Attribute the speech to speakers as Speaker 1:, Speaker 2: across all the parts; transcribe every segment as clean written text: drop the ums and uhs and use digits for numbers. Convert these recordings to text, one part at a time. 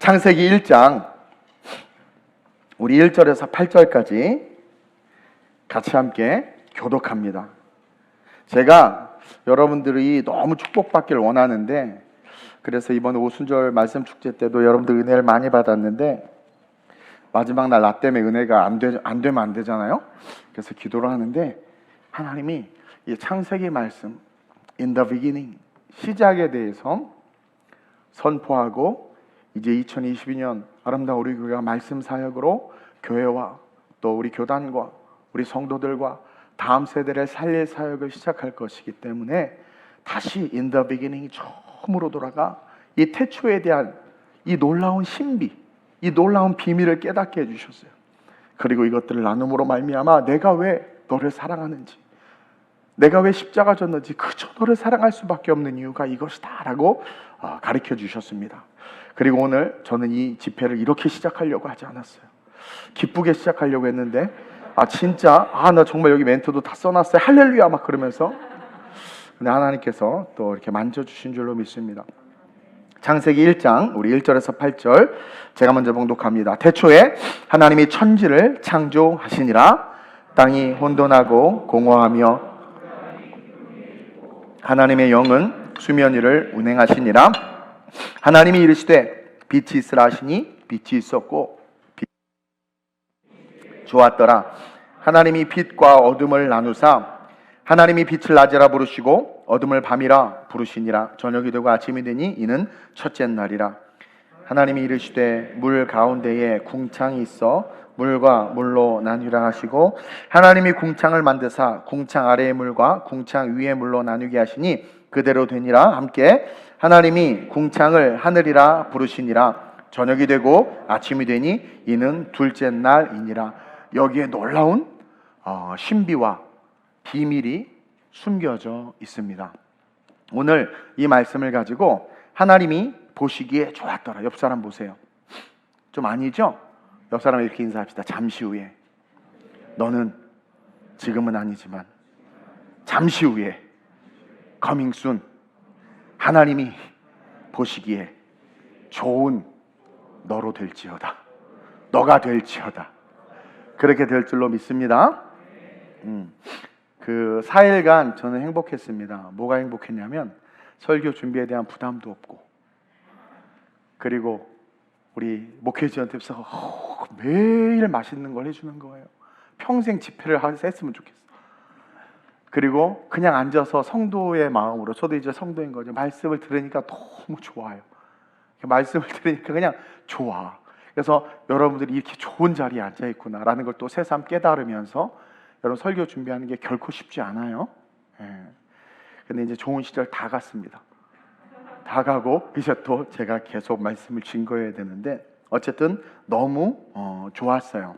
Speaker 1: 창세기 1장 우리 1절에서 8절까지 같이 함께 교독합니다. 제가 여러분들이 너무 축복받기를 원하는데, 그래서 이번 오순절 말씀 축제 때도 여러분들 은혜를 많이 받았는데, 마지막 날 나 때문에 은혜가 안 되면 안 되잖아요. 그래서 기도를 하는데 하나님이 이 창세기 말씀 In the beginning, 시작에 대해서 선포하고, 이제 2022년 아름다운 우리 교회가 말씀 사역으로 교회와 또 우리 교단과 우리 성도들과 다음 세대를 살릴 사역을 시작할 것이기 때문에 다시 In the beginning, 처음으로 돌아가 이 태초에 대한 이 놀라운 신비, 이 놀라운 비밀을 깨닫게 해주셨어요. 그리고 이것들을 나눔으로 말미암아 내가 왜 너를 사랑하는지, 내가 왜 십자가 졌는지, 그저 너를 사랑할 수밖에 없는 이유가 이것이다 라고 가르쳐 주셨습니다. 그리고 오늘 저는 이 집회를 이렇게 시작하려고 하지 않았어요. 기쁘게 시작하려고 했는데 진짜 나 정말 여기 멘트도 다 써놨어요. 할렐루야 막 그러면서. 근데 하나님께서 또 이렇게 만져주신 줄로 믿습니다. 창세기 1장 우리 1절에서 8절 제가 먼저 봉독합니다. 태초에 하나님이 천지를 창조하시니라. 땅이 혼돈하고 공허하며 하나님의 영은 수면 위를 운행하시니라. 하나님이 이르시되 빛이 있으라 하시니 빛이 있었고 빛이 좋았더라. 하나님이 빛과 어둠을 나누사 하나님이 빛을 낮이라 부르시고 어둠을 밤이라 부르시니라. 저녁이 되고 아침이 되니 이는 첫째 날이라. 하나님이 이르시되 물 가운데에 궁창이 있어 물과 물로 나뉘라 하시고 하나님이 궁창을 만드사 궁창 아래의 물과 궁창 위의 물로 나누게 하시니 그대로 되니라. 함께 하나님이 궁창을 하늘이라 부르시니라. 저녁이 되고 아침이 되니 이는 둘째 날이니라. 여기에 놀라운 신비와 비밀이 숨겨져 있습니다. 오늘 이 말씀을 가지고 하나님이 보시기에 좋았더라. 옆 사람 보세요. 좀 아니죠? 옆 사람 이렇게 인사합시다. 잠시 후에, 너는 지금은 아니지만 잠시 후에, coming soon, 하나님이 보시기에 좋은 너로 될지어다. 너가 될지어다. 그렇게 될 줄로 믿습니다. 그 4일간 저는 행복했습니다. 뭐가 행복했냐면 설교 준비에 대한 부담도 없고, 그리고 우리 목회자한테서 매일 맛있는 걸 해주는 거예요. 평생 집회를 했으면 좋겠어. 그리고 그냥 앉아서 성도의 마음으로, 저도 이제 성도인 거죠. 말씀을 들으니까 너무 좋아요. 말씀을 들으니까 그냥 좋아. 그래서 여러분들이 이렇게 좋은 자리에 앉아 있구나라는 걸 또 새삼 깨달으면서, 여러분 설교 준비하는 게 결코 쉽지 않아요. 근데 이제 좋은 시절 다 갔습니다. 다 가고 이제 또 제가 계속 말씀을 증거해야 되는데, 어쨌든 너무 좋았어요.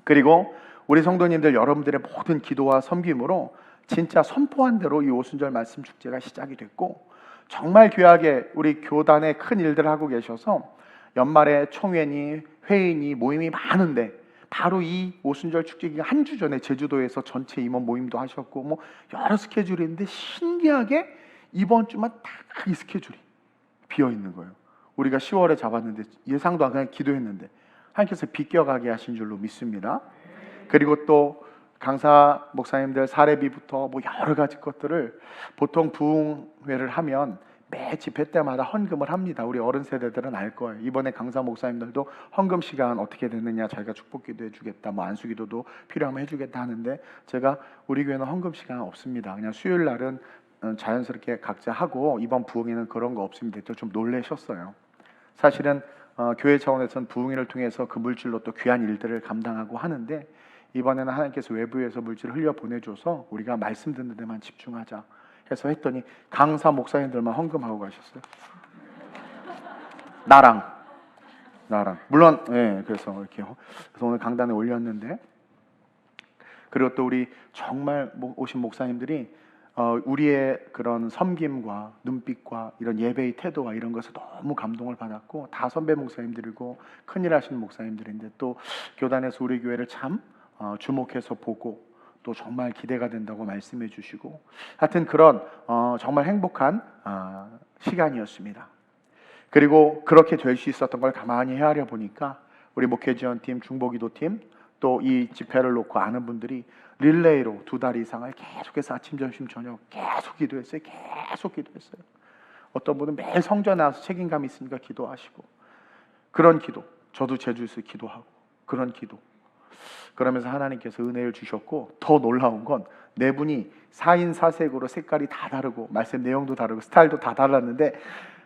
Speaker 1: 그리고 우리 성도님들 여러분들의 모든 기도와 섬김으로 진짜 선포한 대로 이 오순절 말씀 축제가 시작이 됐고, 정말 귀하게 우리 교단에 큰 일들을 하고 계셔서 연말에 총회니 회의니 모임이 많은데, 바로 이 오순절 축제 기간 한 주 전에 제주도에서 전체 임원 모임도 하셨고, 뭐 여러 스케줄이 있는데 신기하게 이번 주만 딱 이 스케줄이 비어 있는 거예요. 우리가 10월에 잡았는데 예상도 안 그냥 기도했는데 하나님께서 비껴가게 하신 줄로 믿습니다. 그리고 또 강사 목사님들 사례비부터 뭐 여러 가지 것들을, 보통 부흥회를 하면 매 집회 때마다 헌금을 합니다. 우리 어른 세대들은 알 거예요. 이번에 강사 목사님들도 헌금 시간 어떻게 됐느냐, 자기가 축복기도 해주겠다, 뭐 안수기도도 필요하면 해주겠다 하는데, 제가 우리 교회는 헌금 시간 없습니다. 그냥 수요일 날은 자연스럽게 각자 하고, 이번 부흥회는 그런 거 없습니다. 또 좀 놀라셨어요. 사실은 교회 차원에서는 부흥회를 통해서 그 물질로 또 귀한 일들을 감당하고 하는데, 이번에는 하나님께서 외부에서 물질을 흘려 보내줘서 우리가 말씀 듣는 데만 집중하자 해서 했더니 강사 목사님들만 헌금하고 가셨어요. 나랑 물론 그래서 이렇게 그래서 오늘 강단에 올렸는데, 그리고 또 우리 정말 오신 목사님들이 우리의 그런 섬김과 눈빛과 이런 예배의 태도와 이런 것에 너무 감동을 받았고, 다 선배 목사님들이고 큰일 하시는 목사님들인데, 또 교단에서 우리 교회를 참 주목해서 보고 또 정말 기대가 된다고 말씀해 주시고, 하여튼 그런 정말 행복한 시간이었습니다. 그리고 그렇게 될 수 있었던 걸 가만히 헤아려 보니까 우리 목회지원팀, 중보기도팀, 또 이 집회를 놓고 아는 분들이 릴레이로 2달 이상을 계속해서 아침, 점심, 저녁 계속 기도했어요. 계속 기도했어요. 어떤 분은 매일 성전에 나와서 책임감이 있으니까 기도하시고, 그런 기도, 저도 제주에서 기도하고, 그런 기도. 그러면서 하나님께서 은혜를 주셨고, 더 놀라운 건 네 분이 4인 4색으로 색깔이 다 다르고 말씀 내용도 다르고 스타일도 다 달랐는데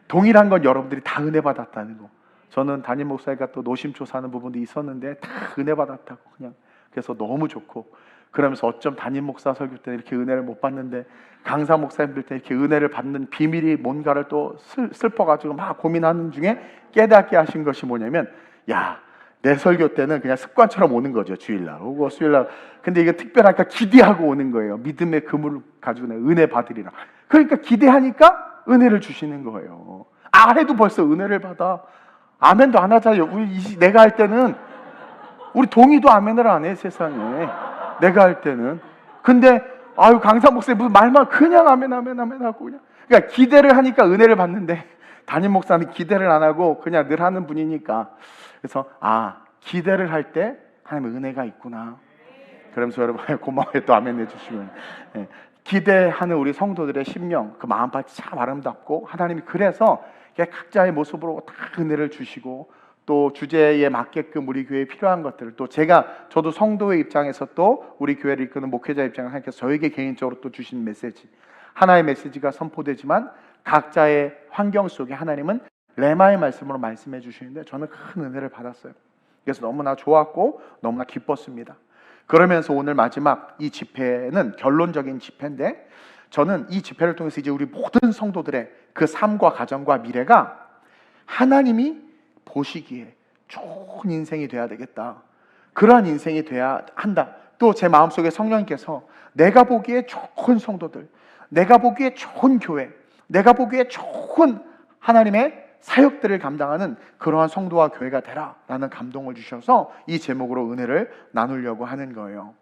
Speaker 1: 동일한 건 여러분들이 다 은혜 받았다는 거. 저는 담임 목사가 또 노심초사하는 부분도 있었는데 다 은혜 받았다고, 그냥 그래서 너무 좋고, 그러면서 어쩜 담임 목사 설교 때 이렇게 은혜를 못 받는데 강사 목사님들 때 이렇게 은혜를 받는 비밀이 뭔가를 또 슬퍼가지고 막 고민하는 중에 깨닫게 하신 것이 뭐냐면, 야, 내 설교 때는 그냥 습관처럼 오는 거죠. 주일날 오고 수요일날. 근데 이게 특별하니까 기대하고 오는 거예요. 믿음의 그물을 가지고 내가 은혜 받으리라. 그러니까 기대하니까 은혜를 주시는 거예요. 안 해도 벌써 은혜를 받아. 아멘도 안 하잖아요. 내가 할 때는 우리 동의도 아멘을 안 해, 세상에. 내가 할 때는. 근데 아유, 강사 목사님 무슨 말만 그냥 아멘 하고 그냥. 그러니까 기대를 하니까 은혜를 받는데 담임 목사는 기대를 안 하고 그냥 늘 하는 분이니까. 그래서 기대를 할 때 하나님의 은혜가 있구나. 그러면서 여러분 고마워요. 또 아멘 해주시면. 기대하는 우리 성도들의 심령, 그 마음밭이 참 아름답고, 하나님이 그래서 각자의 모습으로 다 은혜를 주시고, 또 주제에 맞게끔 우리 교회에 필요한 것들을, 또 저도 성도의 입장에서 또 우리 교회를 이끄는 목회자 입장에서 하나님께서 저에게 개인적으로 또 주신 메시지, 하나의 메시지가 선포되지만 각자의 환경 속에 하나님은 레마의 말씀으로 말씀해 주시는데 저는 큰 은혜를 받았어요. 그래서 너무나 좋았고 너무나 기뻤습니다. 그러면서 오늘 마지막 이 집회는 결론적인 집회인데, 저는 이 집회를 통해서 이제 우리 모든 성도들의 그 삶과 가정과 미래가 하나님이 보시기에 좋은 인생이 돼야 되겠다. 그러한 인생이 돼야 한다. 또 제 마음속에 성령님께서 내가 보기에 좋은 성도들, 내가 보기에 좋은 교회, 내가 보기에 좋은 하나님의 사역들을 감당하는 그러한 성도와 교회가 되라 라는 감동을 주셔서 이 제목으로 은혜를 나누려고 하는 거예요.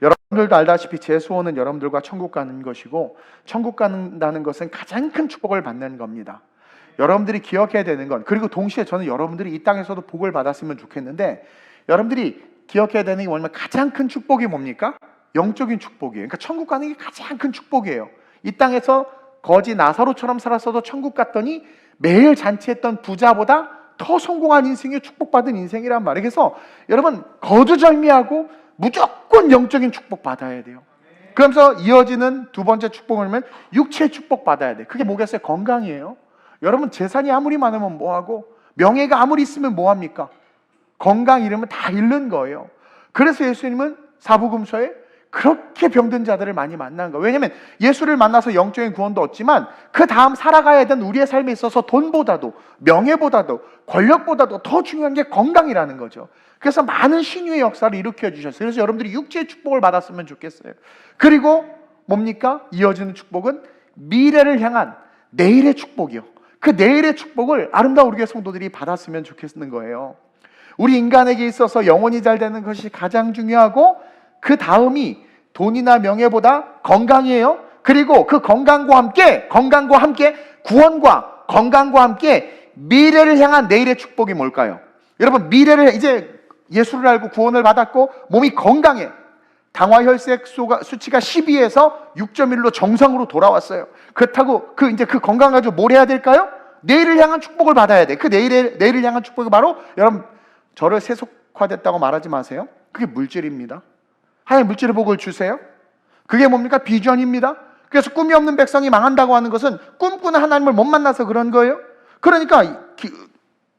Speaker 1: 여러분들도 알다시피 제 소원은 여러분들과 천국 가는 것이고, 천국 간다는 것은 가장 큰 축복을 받는 겁니다. 여러분들이 기억해야 되는 건, 그리고 동시에 저는 여러분들이 이 땅에서도 복을 받았으면 좋겠는데, 여러분들이 기억해야 되는 게 뭐냐면, 가장 큰 축복이 뭡니까? 영적인 축복이에요. 그러니까 천국 가는 게 가장 큰 축복이에요. 이 땅에서 거지 나사로처럼 살았어도 천국 갔더니 매일 잔치했던 부자보다 더 성공한 인생이 축복받은 인생이란 말이에요. 그래서 여러분 거두절미하고 무조건 영적인 축복 받아야 돼요. 그러면서 이어지는 두 번째 축복은 육체의 축복 받아야 돼. 그게 뭐겠어요? 건강이에요. 여러분 재산이 아무리 많으면 뭐하고, 명예가 아무리 있으면 뭐합니까? 건강 잃으면 다 잃는 거예요. 그래서 예수님은 사복음서에 그렇게 병든 자들을 많이 만난 거예요. 왜냐하면 예수를 만나서 영적인 구원도 얻지만 그 다음 살아가야 되는 우리의 삶에 있어서 돈보다도, 명예보다도, 권력보다도 더 중요한 게 건강이라는 거죠. 그래서 많은 신유의 역사를 일으켜 주셨어요. 그래서 여러분들이 육체의 축복을 받았으면 좋겠어요. 그리고 뭡니까? 이어지는 축복은 미래를 향한 내일의 축복이요. 그 내일의 축복을 아름다운 우리 교회 성도들이 받았으면 좋겠는 거예요. 우리 인간에게 있어서 영혼이 잘 되는 것이 가장 중요하고, 그 다음이 돈이나 명예보다 건강이에요. 그리고 그 건강과 함께 구원과 건강과 함께 미래를 향한 내일의 축복이 뭘까요? 여러분, 미래를, 이제 예수를 알고 구원을 받았고 몸이 건강해. 당화혈색 수치가 12에서 6.1로 정상으로 돌아왔어요. 그렇다고 이제 그 건강 가지고 뭘 해야 될까요? 내일을 향한 축복을 받아야 돼. 그 내일을 향한 축복이 바로, 여러분, 저를 세속화됐다고 말하지 마세요. 그게 물질입니다. 하나님 물질의 복을 주세요. 그게 뭡니까? 비전입니다. 그래서 꿈이 없는 백성이 망한다고 하는 것은 꿈꾸는 하나님을 못 만나서 그런 거예요. 그러니까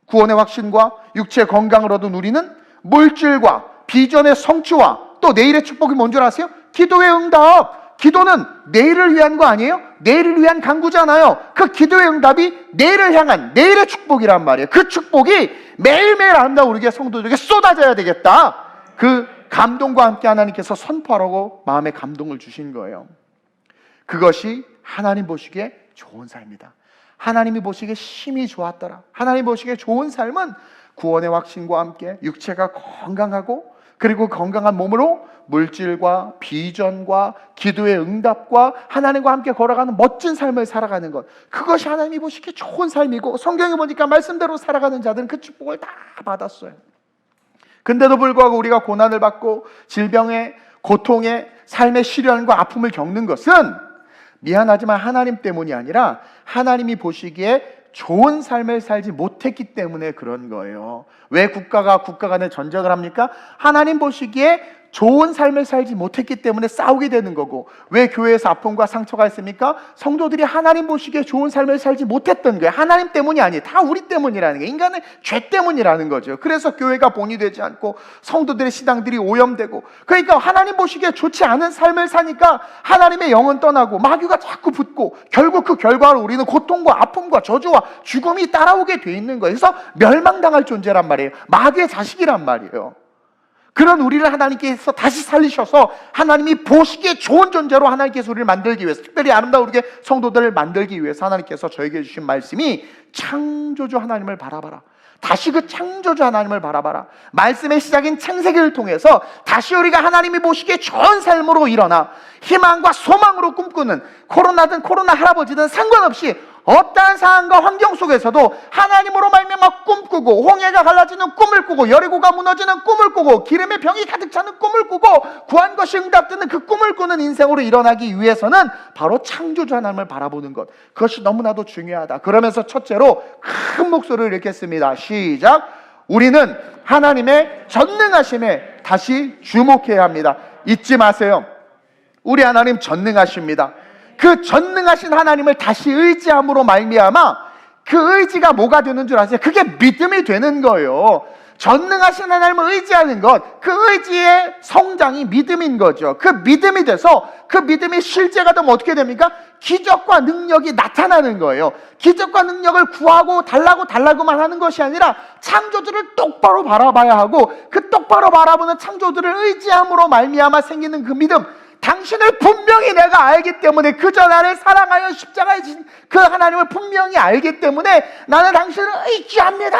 Speaker 1: 구원의 확신과 육체의 건강을 얻은 우리는 물질과 비전의 성취와 또 내일의 축복이 뭔 줄 아세요? 기도의 응답. 기도는 내일을 위한 거 아니에요? 내일을 위한 간구잖아요. 그 기도의 응답이 내일을 향한 내일의 축복이란 말이에요. 그 축복이 매일매일 아름다운 우리 교회 성도들에게 쏟아져야 되겠다. 그 감동과 함께 하나님께서 선포하라고 마음에 감동을 주신 거예요. 그것이 하나님 보시기에 좋은 삶이다. 하나님이 보시기에 심히 좋았더라. 하나님 보시기에 좋은 삶은 구원의 확신과 함께 육체가 건강하고 그리고 건강한 몸으로 물질과 비전과 기도의 응답과 하나님과 함께 걸어가는 멋진 삶을 살아가는 것, 그것이 하나님이 보시기에 좋은 삶이고, 성경에 보니까 말씀대로 살아가는 자들은 그 축복을 다 받았어요. 근데도 불구하고 우리가 고난을 받고 질병에, 고통에, 삶의 시련과 아픔을 겪는 것은 미안하지만 하나님 때문이 아니라 하나님이 보시기에 좋은 삶을 살지 못했기 때문에 그런 거예요. 왜 국가 간에 전쟁을 합니까? 하나님 보시기에 좋은 삶을 살지 못했기 때문에 싸우게 되는 거고, 왜 교회에서 아픔과 상처가 있습니까? 성도들이 하나님 보시기에 좋은 삶을 살지 못했던 거예요. 하나님 때문이 아니에요. 다 우리 때문이라는 거예요. 인간의 죄 때문이라는 거죠. 그래서 교회가 본이 되지 않고 성도들의 신앙들이 오염되고, 그러니까 하나님 보시기에 좋지 않은 삶을 사니까 하나님의 영은 떠나고 마귀가 자꾸 붙고, 결국 그 결과로 우리는 고통과 아픔과 저주와 죽음이 따라오게 돼 있는 거예요. 그래서 멸망당할 존재란 말이에요. 마귀의 자식이란 말이에요. 그런 우리를 하나님께서 다시 살리셔서 하나님이 보시기에 좋은 존재로 하나님께서 우리를 만들기 위해서, 특별히 아름다운 우리의 성도들을 만들기 위해서 하나님께서 저에게 주신 말씀이 창조주 하나님을 바라봐라. 다시 그 창조주 하나님을 바라봐라. 말씀의 시작인 창세기를 통해서 다시 우리가 하나님이 보시기에 좋은 삶으로 일어나 희망과 소망으로 꿈꾸는, 코로나든 코로나 할아버지든 상관없이 어떠한 상황과 환경 속에서도 하나님으로 말미암아 꿈꾸고, 홍해가 갈라지는 꿈을 꾸고, 여리고가 무너지는 꿈을 꾸고, 기름의 병이 가득 차는 꿈을 꾸고, 구한 것이 응답되는 그 꿈을 꾸는 인생으로 일어나기 위해서는 바로 창조주 하나님을 바라보는 것, 그것이 너무나도 중요하다. 그러면서 첫째로 큰 목소리를 읽겠습니다. 시작. 우리는 하나님의 전능하심에 다시 주목해야 합니다. 잊지 마세요. 우리 하나님 전능하십니다. 그 전능하신 하나님을 다시 의지함으로 말미암아 그 의지가 뭐가 되는 줄 아세요? 그게 믿음이 되는 거예요. 전능하신 하나님을 의지하는 것, 그 의지의 성장이 믿음인 거죠. 그 믿음이 돼서 그 믿음이 실제가 되면 어떻게 됩니까? 기적과 능력이 나타나는 거예요. 기적과 능력을 구하고 달라고만 하는 것이 아니라 창조주를 똑바로 바라봐야 하고, 그 똑바로 바라보는 창조주를 의지함으로 말미암아 생기는 그 믿음, 당신을 분명히 내가 알기 때문에, 그저 나를 사랑하여 십자가에 진 그 하나님을 분명히 알기 때문에 나는 당신을 의지합니다.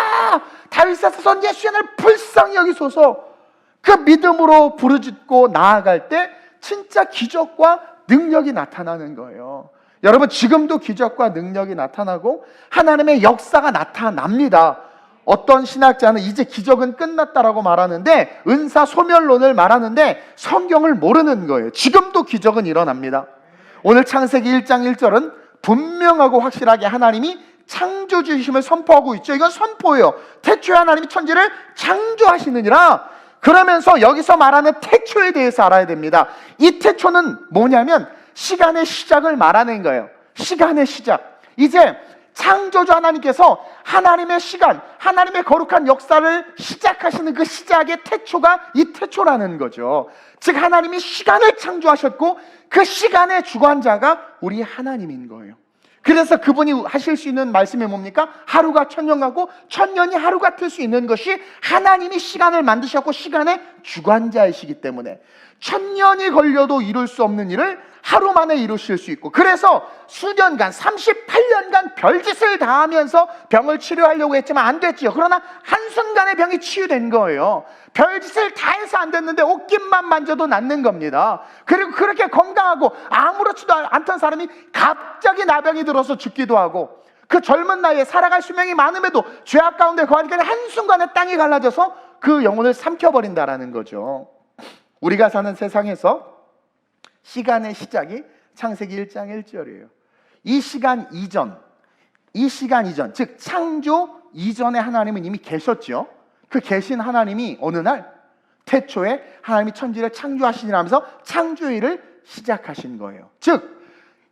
Speaker 1: 다윗의 자손 예수를 불쌍히 여기소서. 그 믿음으로 부르짖고 나아갈 때 진짜 기적과 능력이 나타나는 거예요. 여러분, 지금도 기적과 능력이 나타나고 하나님의 역사가 나타납니다. 어떤 신학자는 이제 기적은 끝났다라고 말하는데, 은사 소멸론을 말하는데 성경을 모르는 거예요. 지금도 기적은 일어납니다. 오늘 창세기 1장 1절은 분명하고 확실하게 하나님이 창조주이심을 선포하고 있죠. 이건 선포예요. 태초에 하나님이 천지를 창조하시느니라. 그러면서 여기서 말하는 태초에 대해서 알아야 됩니다. 이 태초는 뭐냐면 시간의 시작을 말하는 거예요. 시간의 시작. 이제 창조주 하나님께서 하나님의 시간, 하나님의 거룩한 역사를 시작하시는 그 시작의 태초가 이 태초라는 거죠. 즉 하나님이 시간을 창조하셨고 그 시간의 주관자가 우리 하나님인 거예요. 그래서 그분이 하실 수 있는 말씀이 뭡니까? 하루가 천년 같고 천년이 하루 같을 수 있는 것이 하나님이 시간을 만드셨고 시간의 주관자이시기 때문에, 천년이 걸려도 이룰 수 없는 일을 하루 만에 이루실 수 있고, 그래서 수년간 38년간 별짓을 다 하면서 병을 치료하려고 했지만 안 됐지요. 그러나 한순간에 병이 치유된 거예요. 별짓을 다 해서 안 됐는데 옷깃만 만져도 낫는 겁니다. 그리고 그렇게 건강하고 아무렇지도 않던 사람이 갑자기 나병이 들어서 죽기도 하고, 그 젊은 나이에 살아갈 수명이 많음에도 죄악 가운데 거하니까 한순간에 땅이 갈라져서 그 영혼을 삼켜버린다라는 거죠. 우리가 사는 세상에서 시간의 시작이 창세기 1장 1절이에요. 이 시간 이전, 즉 창조 이전에 하나님은 이미 계셨죠. 그 계신 하나님이 어느 날 태초에 하나님이 천지를 창조하시니라 하면서 창조의 일을 시작하신 거예요. 즉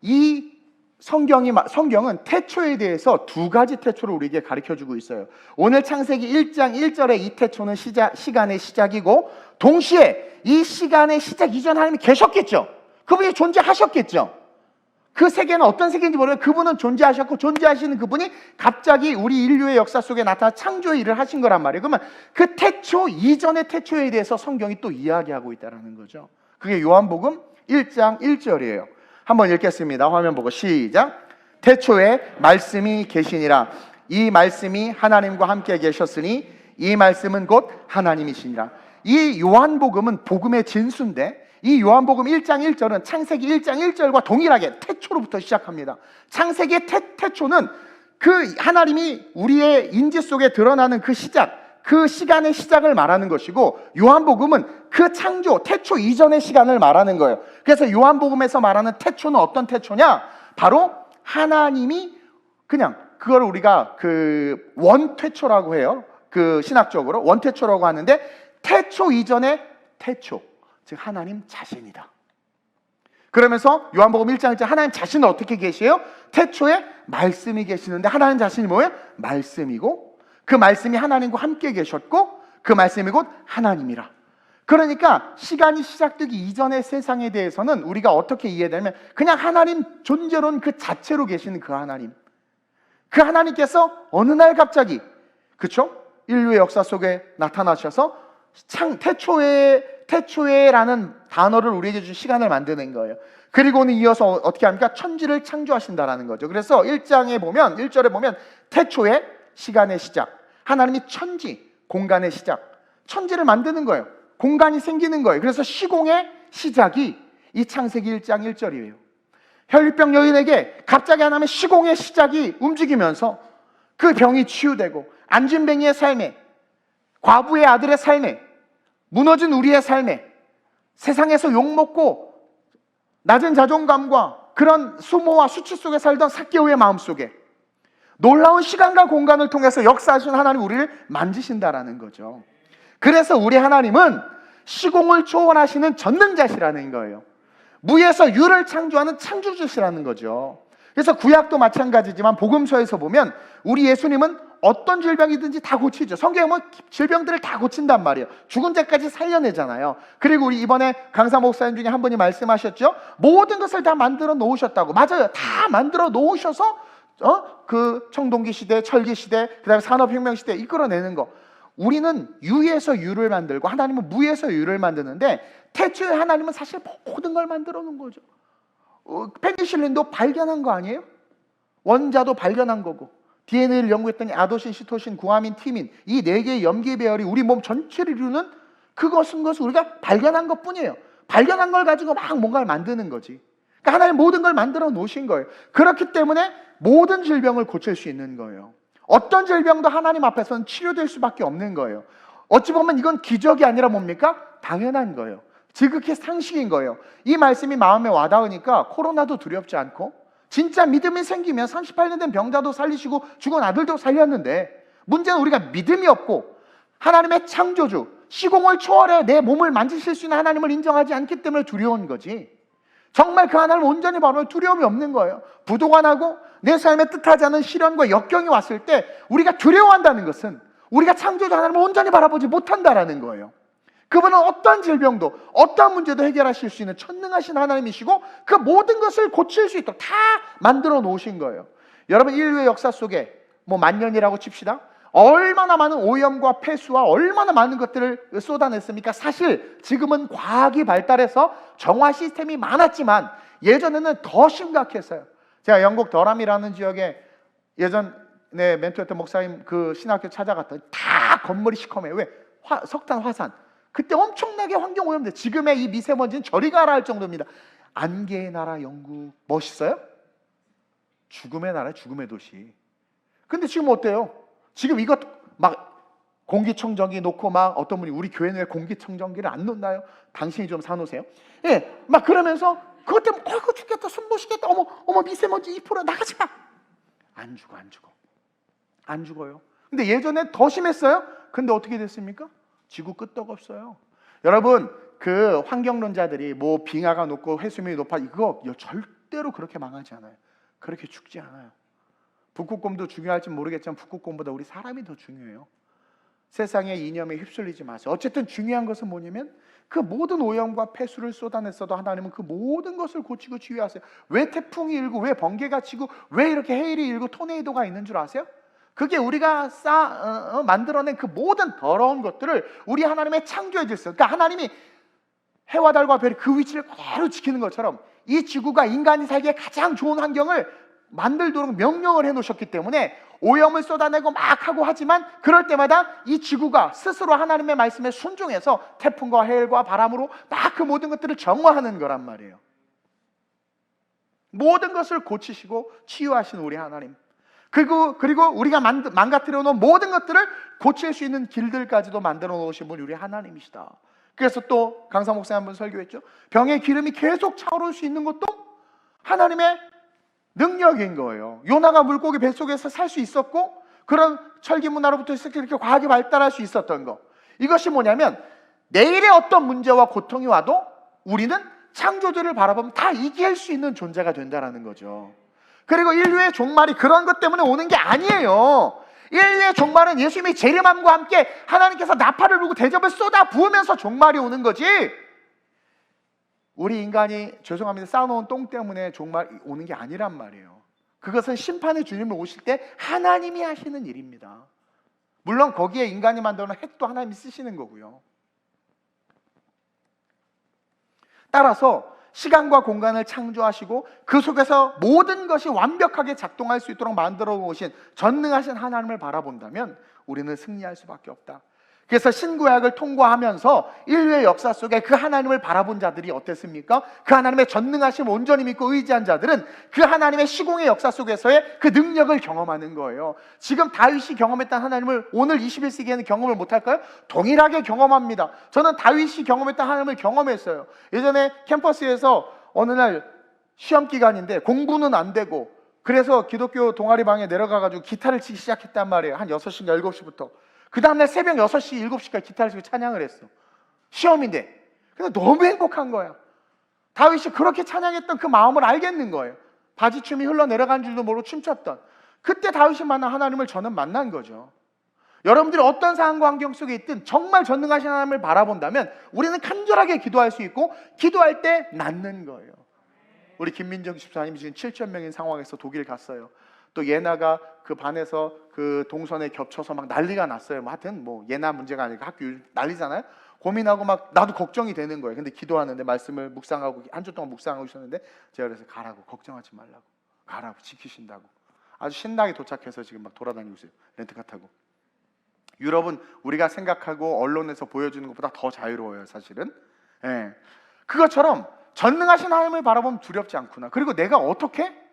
Speaker 1: 이 성경은 태초에 대해서 두 가지 태초를 우리에게 가르쳐주고 있어요. 오늘 창세기 1장 1절의 이 태초는 시간의 시작이고, 동시에 이 시간의 시작 이전 하나님이 계셨겠죠. 그분이 존재하셨겠죠. 그 세계는 어떤 세계인지 모르겠어요. 그분은 존재하셨고, 존재하시는 그분이 갑자기 우리 인류의 역사 속에 나타나 창조의 일을 하신 거란 말이에요. 그러면 그 태초 이전의 태초에 대해서 성경이 또 이야기하고 있다는 거죠. 그게 요한복음 1장 1절이에요. 한번 읽겠습니다. 화면 보고 시작. 태초에 말씀이 계시니라. 이 말씀이 하나님과 함께 계셨으니 이 말씀은 곧 하나님이시니라. 이 요한복음은 복음의 진수인데, 이 요한복음 1장 1절은 창세기 1장 1절과 동일하게 태초로부터 시작합니다. 창세기의 태초는 그 하나님이 우리의 인지 속에 드러나는 그 시작, 그 시간의 시작을 말하는 것이고, 요한복음은 그 창조, 태초 이전의 시간을 말하는 거예요. 그래서 요한복음에서 말하는 태초는 어떤 태초냐? 바로 하나님이 그냥 그걸 우리가 그 원태초라고 해요. 그 신학적으로 원태초라고 하는데, 태초 이전의 태초, 즉 하나님 자신이다. 그러면서 요한복음 1장 1절 하나님 자신은 어떻게 계세요? 태초에 말씀이 계시는데, 하나님 자신이 뭐예요? 말씀이고, 그 말씀이 하나님과 함께 계셨고, 그 말씀이 곧 하나님이라. 그러니까 시간이 시작되기 이전의 세상에 대해서는 우리가 어떻게 이해되냐면, 그냥 하나님 존재론 그 자체로 계시는 그 하나님, 그 하나님께서 어느 날 갑자기, 그렇죠? 인류의 역사 속에 나타나셔서 태초에라는 단어를 우리에게 준 시간을 만드는 거예요. 그리고는 이어서 어떻게 합니까? 천지를 창조하신다라는 거죠. 그래서 1절에 보면 태초에 시간의 시작, 하나님이 천지, 공간의 시작, 천지를 만드는 거예요. 공간이 생기는 거예요. 그래서 시공의 시작이 이 창세기 1장 1절이에요. 혈류병 여인에게 갑자기 하나님의 시공의 시작이 움직이면서 그 병이 치유되고, 안진뱅이의 삶에, 과부의 아들의 삶에, 무너진 우리의 삶에, 세상에서 욕먹고 낮은 자존감과 그런 수모와 수치 속에 살던 삭개오의 마음속에 놀라운 시간과 공간을 통해서 역사하신 하나님, 우리를 만지신다라는 거죠. 그래서 우리 하나님은 시공을 초월하시는 전능자시라는 거예요. 무에서 유를 창조하는 창조주시라는 거죠. 그래서 구약도 마찬가지지만 복음서에서 보면 우리 예수님은 어떤 질병이든지 다 고치죠. 성경에 보면 질병들을 다 고친단 말이에요. 죽은 자까지 살려내잖아요. 그리고 우리 이번에 강사 목사님 중에 한 분이 말씀하셨죠. 모든 것을 다 만들어 놓으셨다고. 맞아요. 다 만들어 놓으셔서 그 청동기 시대, 철기 시대, 그 다음에 산업혁명 시대 이끌어내는 거. 우리는 유에서 유를 만들고 하나님은 무에서 유를 만드는데, 태초에 하나님은 사실 모든 걸 만들어 놓은 거죠. 페니실린도 발견한 거 아니에요? 원자도 발견한 거고, DNA를 연구했더니 아도신, 시토신, 구아민, 티민, 이 4개의 염기 배열이 우리 몸 전체를 이루는 그것은 우리가 발견한 것 뿐이에요. 발견한 걸 가지고 막 뭔가를 만드는 거지. 그러니까 하나님 모든 걸 만들어 놓으신 거예요. 그렇기 때문에 모든 질병을 고칠 수 있는 거예요. 어떤 질병도 하나님 앞에서는 치료될 수밖에 없는 거예요. 어찌 보면 이건 기적이 아니라 뭡니까? 당연한 거예요. 지극히 상식인 거예요. 이 말씀이 마음에 와닿으니까 코로나도 두렵지 않고, 진짜 믿음이 생기면 38년 된 병자도 살리시고 죽은 아들도 살렸는데, 문제는 우리가 믿음이 없고 하나님의 창조주, 시공을 초월해 내 몸을 만지실 수 있는 하나님을 인정하지 않기 때문에 두려운 거지. 정말 그 하나님을 온전히 바라보면 두려움이 없는 거예요. 부도가 나고 내 삶에 뜻하지 않은 시련과 역경이 왔을 때 우리가 두려워한다는 것은 우리가 창조주 하나님을 온전히 바라보지 못한다라는 거예요. 그분은 어떤 질병도 어떤 문제도 해결하실 수 있는 천능하신 하나님이시고, 그 모든 것을 고칠 수 있도록 다 만들어 놓으신 거예요. 여러분, 인류의 역사 속에 뭐 만년이라고 칩시다. 얼마나 많은 오염과 폐수와 얼마나 많은 것들을 쏟아냈습니까? 사실 지금은 과학이 발달해서 정화 시스템이 많았지만 예전에는 더 심각했어요. 제가 영국 더람이라는 지역에 예전에 멘토했던 목사님 그 신학교 찾아갔더니 다 건물이 시커매요. 왜? 석탄 화산. 그때 엄청나게 환경 오염돼. 지금의 이 미세먼지는 저리 가라 할 정도입니다. 안개의 나라 영국 멋있어요? 죽음의 나라, 죽음의 도시. 근데 지금 어때요? 지금 이것 막 공기청정기 놓고 막 어떤 분이 우리 교회는 왜 공기청정기를 안 놓나요? 당신이 좀 사놓으세요. 예, 막 그러면서 그것 때문에 죽겠다, 숨 못 쉬겠다, 어머 미세먼지 2% 나가지 마. 안 죽어요. 근데 예전에 더 심했어요. 근데 어떻게 됐습니까? 지구 끄떡없어요. 여러분, 그 환경론자들이 뭐 빙하가 높고 해수면이 높아, 이거 절대로 그렇게 망하지 않아요. 그렇게 죽지 않아요. 북극곰도 중요할지 모르겠지만 북극곰보다 우리 사람이 더 중요해요. 세상의 이념에 휩쓸리지 마세요. 어쨌든 중요한 것은 뭐냐면 그 모든 오염과 폐수를 쏟아냈어도 하나님은 그 모든 것을 고치고 치유하세요. 왜 태풍이 일고, 왜 번개가 치고, 왜 이렇게 해일이 일고 토네이도가 있는 줄 아세요? 그게 우리가 만들어낸 그 모든 더러운 것들을 우리 하나님의 창조의 질서, 그러니까 하나님이 해와 달과 별이 그 위치를 그대로 지키는 것처럼 이 지구가 인간이 살기에 가장 좋은 환경을 만들도록 명령을 해놓으셨기 때문에 오염을 쏟아내고 막 하고 하지만 그럴 때마다 이 지구가 스스로 하나님의 말씀에 순종해서 태풍과 해일과 바람으로 막 그 모든 것들을 정화하는 거란 말이에요. 모든 것을 고치시고 치유하신 우리 하나님, 그리고 우리가 망가뜨려 놓은 모든 것들을 고칠 수 있는 길들까지도 만들어 놓으신 분이 우리 하나님이시다. 그래서 또 강사 목사님 한번 설교했죠. 병의 기름이 계속 차오를 수 있는 것도 하나님의 능력인 거예요. 요나가 물고기 뱃속에서 살 수 있었고 그런 철기 문화로부터 이렇게 과학이 발달할 수 있었던 거, 이것이 뭐냐면 내일의 어떤 문제와 고통이 와도 우리는 창조주를 바라보면 다 이길 수 있는 존재가 된다는 거죠. 그리고 인류의 종말이 그런 것 때문에 오는 게 아니에요. 인류의 종말은 예수님이 재림함과 함께 하나님께서 나팔을 불고 대접을 쏟아 부으면서 종말이 오는 거지, 우리 인간이 죄송합니다 쌓아놓은 똥 때문에 종말이 오는 게 아니란 말이에요. 그것은 심판의 주님을 오실 때 하나님이 하시는 일입니다. 물론 거기에 인간이 만들어 놓은 핵도 하나님이 쓰시는 거고요. 따라서 시간과 공간을 창조하시고 그 속에서 모든 것이 완벽하게 작동할 수 있도록 만들어 놓으신 전능하신 하나님을 바라본다면 우리는 승리할 수밖에 없다. 그래서 신구약을 통과하면서 인류의 역사 속에 그 하나님을 바라본 자들이 어땠습니까? 그 하나님의 전능하심 온전히 믿고 의지한 자들은 그 하나님의 시공의 역사 속에서의 그 능력을 경험하는 거예요. 지금 다윗이 경험했던 하나님을 오늘 21세기에는 경험을 못할까요? 동일하게 경험합니다. 저는 다윗이 경험했던 하나님을 경험했어요. 예전에 캠퍼스에서 어느 날 시험 기간인데 공부는 안 되고 그래서 기독교 동아리방에 내려가가지고 기타를 치기 시작했단 말이에요. 한 6시인가 7시부터 그 다음날 새벽 6시, 7시까지 기타를 치고 찬양을 했어. 시험인데. 근데 너무 행복한 거야. 다윗이 그렇게 찬양했던 그 마음을 알겠는 거예요. 바지춤이 흘러내려간 줄도 모르고 춤췄던, 그때 다윗이 만난 하나님을 저는 만난 거죠. 여러분들이 어떤 상황과 환경 속에 있든 정말 전능하신 하나님을 바라본다면 우리는 간절하게 기도할 수 있고 기도할 때 낫는 거예요. 우리 김민정 집사님이 지금 7,000명인 상황에서 독일 갔어요. 또 예나가 그 반에서 그 동선에 겹쳐서 막 난리가 났어요. 뭐 하여튼 뭐 예나 문제가 아니라 학교 난리잖아요. 고민하고 막 나도 걱정이 되는 거예요. 근데 기도하는데 말씀을 묵상하고 한 주 동안 묵상하고 있었는데 제가 그래서 가라고, 걱정하지 말라고, 가라고, 지키신다고 아주 신나게 도착해서 지금 막 돌아다니고 있어요. 렌트카 타고. 유럽은 우리가 생각하고 언론에서 보여주는 것보다 더 자유로워요, 사실은. 예. 그것처럼 전능하신 하나님을 바라보면 두렵지 않구나. 그리고 내가 어떻게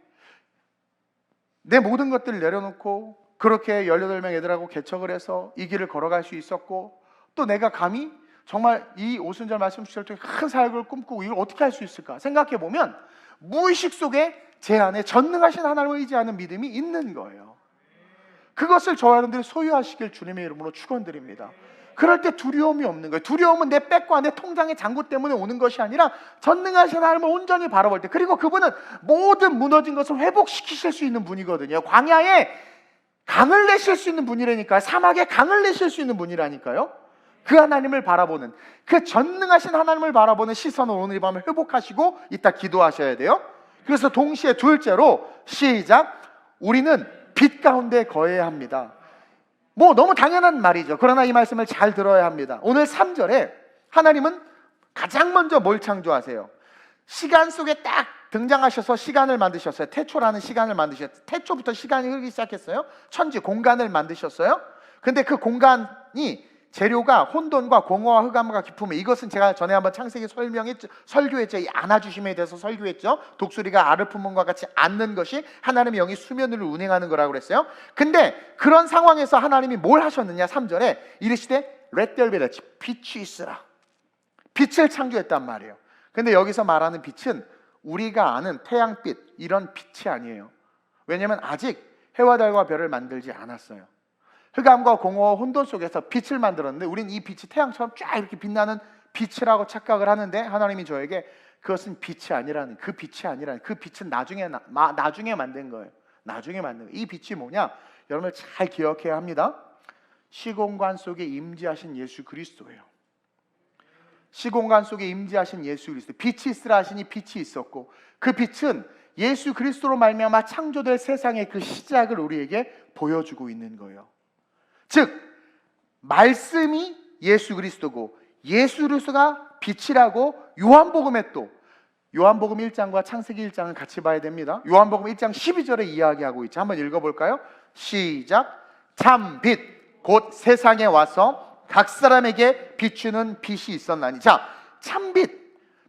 Speaker 1: 내 모든 것들을 내려놓고 그렇게 18명 애들하고 개척을 해서 이 길을 걸어갈 수 있었고, 또 내가 감히 정말 이 오순절 말씀 주실 때 큰 사역을 꿈꾸고 이걸 어떻게 할 수 있을까 생각해 보면 무의식 속에 제 안에 전능하신 하나님을 의지하는 믿음이 있는 거예요. 그것을 저와 여러분들이 소유하시길 주님의 이름으로 축원드립니다. 그럴 때 두려움이 없는 거예요. 두려움은 내 백과 내 통장의 잔고 때문에 오는 것이 아니라 전능하신 하나님을 온전히 바라볼 때, 그리고 그분은 모든 무너진 것을 회복시키실 수 있는 분이거든요. 광야에 강을 내실 수 있는 분이라니까요. 사막에 강을 내실 수 있는 분이라니까요. 그 하나님을 바라보는, 그 전능하신 하나님을 바라보는 시선을 오늘 이 밤에 회복하시고 이따 기도하셔야 돼요. 그래서 동시에 둘째로 시작, 우리는 빛 가운데 거해야 합니다. 뭐 너무 당연한 말이죠. 그러나 이 말씀을 잘 들어야 합니다. 오늘 3절에 하나님은 가장 먼저 뭘 창조하세요? 시간 속에 딱 등장하셔서 시간을 만드셨어요. 태초라는 시간을 만드셨어요. 태초부터 시간이 흐르기 시작했어요. 천지 공간을 만드셨어요. 근데 그 공간이 재료가 혼돈과 공허와 흑암과 기품에, 이것은 제가 전에 한번 창세기 설교했죠. 이 안아주심에 대해서 설교했죠. 독수리가 알을 품은 것 같이 앉는 것이 하나님의 영이 수면을 운행하는 거라고 그랬어요. 근데 그런 상황에서 하나님이 뭘 하셨느냐, 3절에 이르시되 Let there be light, 빛이 있으라. 빛을 창조했단 말이에요. 근데 여기서 말하는 빛은 우리가 아는 태양빛 이런 빛이 아니에요. 왜냐하면 아직 해와 달과 별을 만들지 않았어요. 흑암과 공허와 혼돈 속에서 빛을 만들었는데 우린 이 빛이 태양처럼 쫙 이렇게 빛나는 빛이라고 착각을 하는데, 하나님이 저에게 그것은 빛이 아니라는, 그 빛은 나중에 만든 거예요. 나중에 만든 거예요. 이 빛이 뭐냐? 여러분 잘 기억해야 합니다. 시공간 속에 임재하신 예수 그리스도예요. 시공간 속에 임재하신 예수 그리스도. 빛이 있으라 하시니 빛이 있었고, 그 빛은 예수 그리스도로 말미암아 창조될 세상의 그 시작을 우리에게 보여주고 있는 거예요. 즉 말씀이 예수 그리스도고 예수 그리스도가 빛이라고 요한복음에, 또 요한복음 1장과 창세기 1장은 같이 봐야 됩니다. 요한복음 1장 12절에 이야기하고 있죠. 한번 읽어볼까요? 시작. 참빛 곧 세상에 와서 각 사람에게 비추는 빛이 있었나니. 자, 참빛,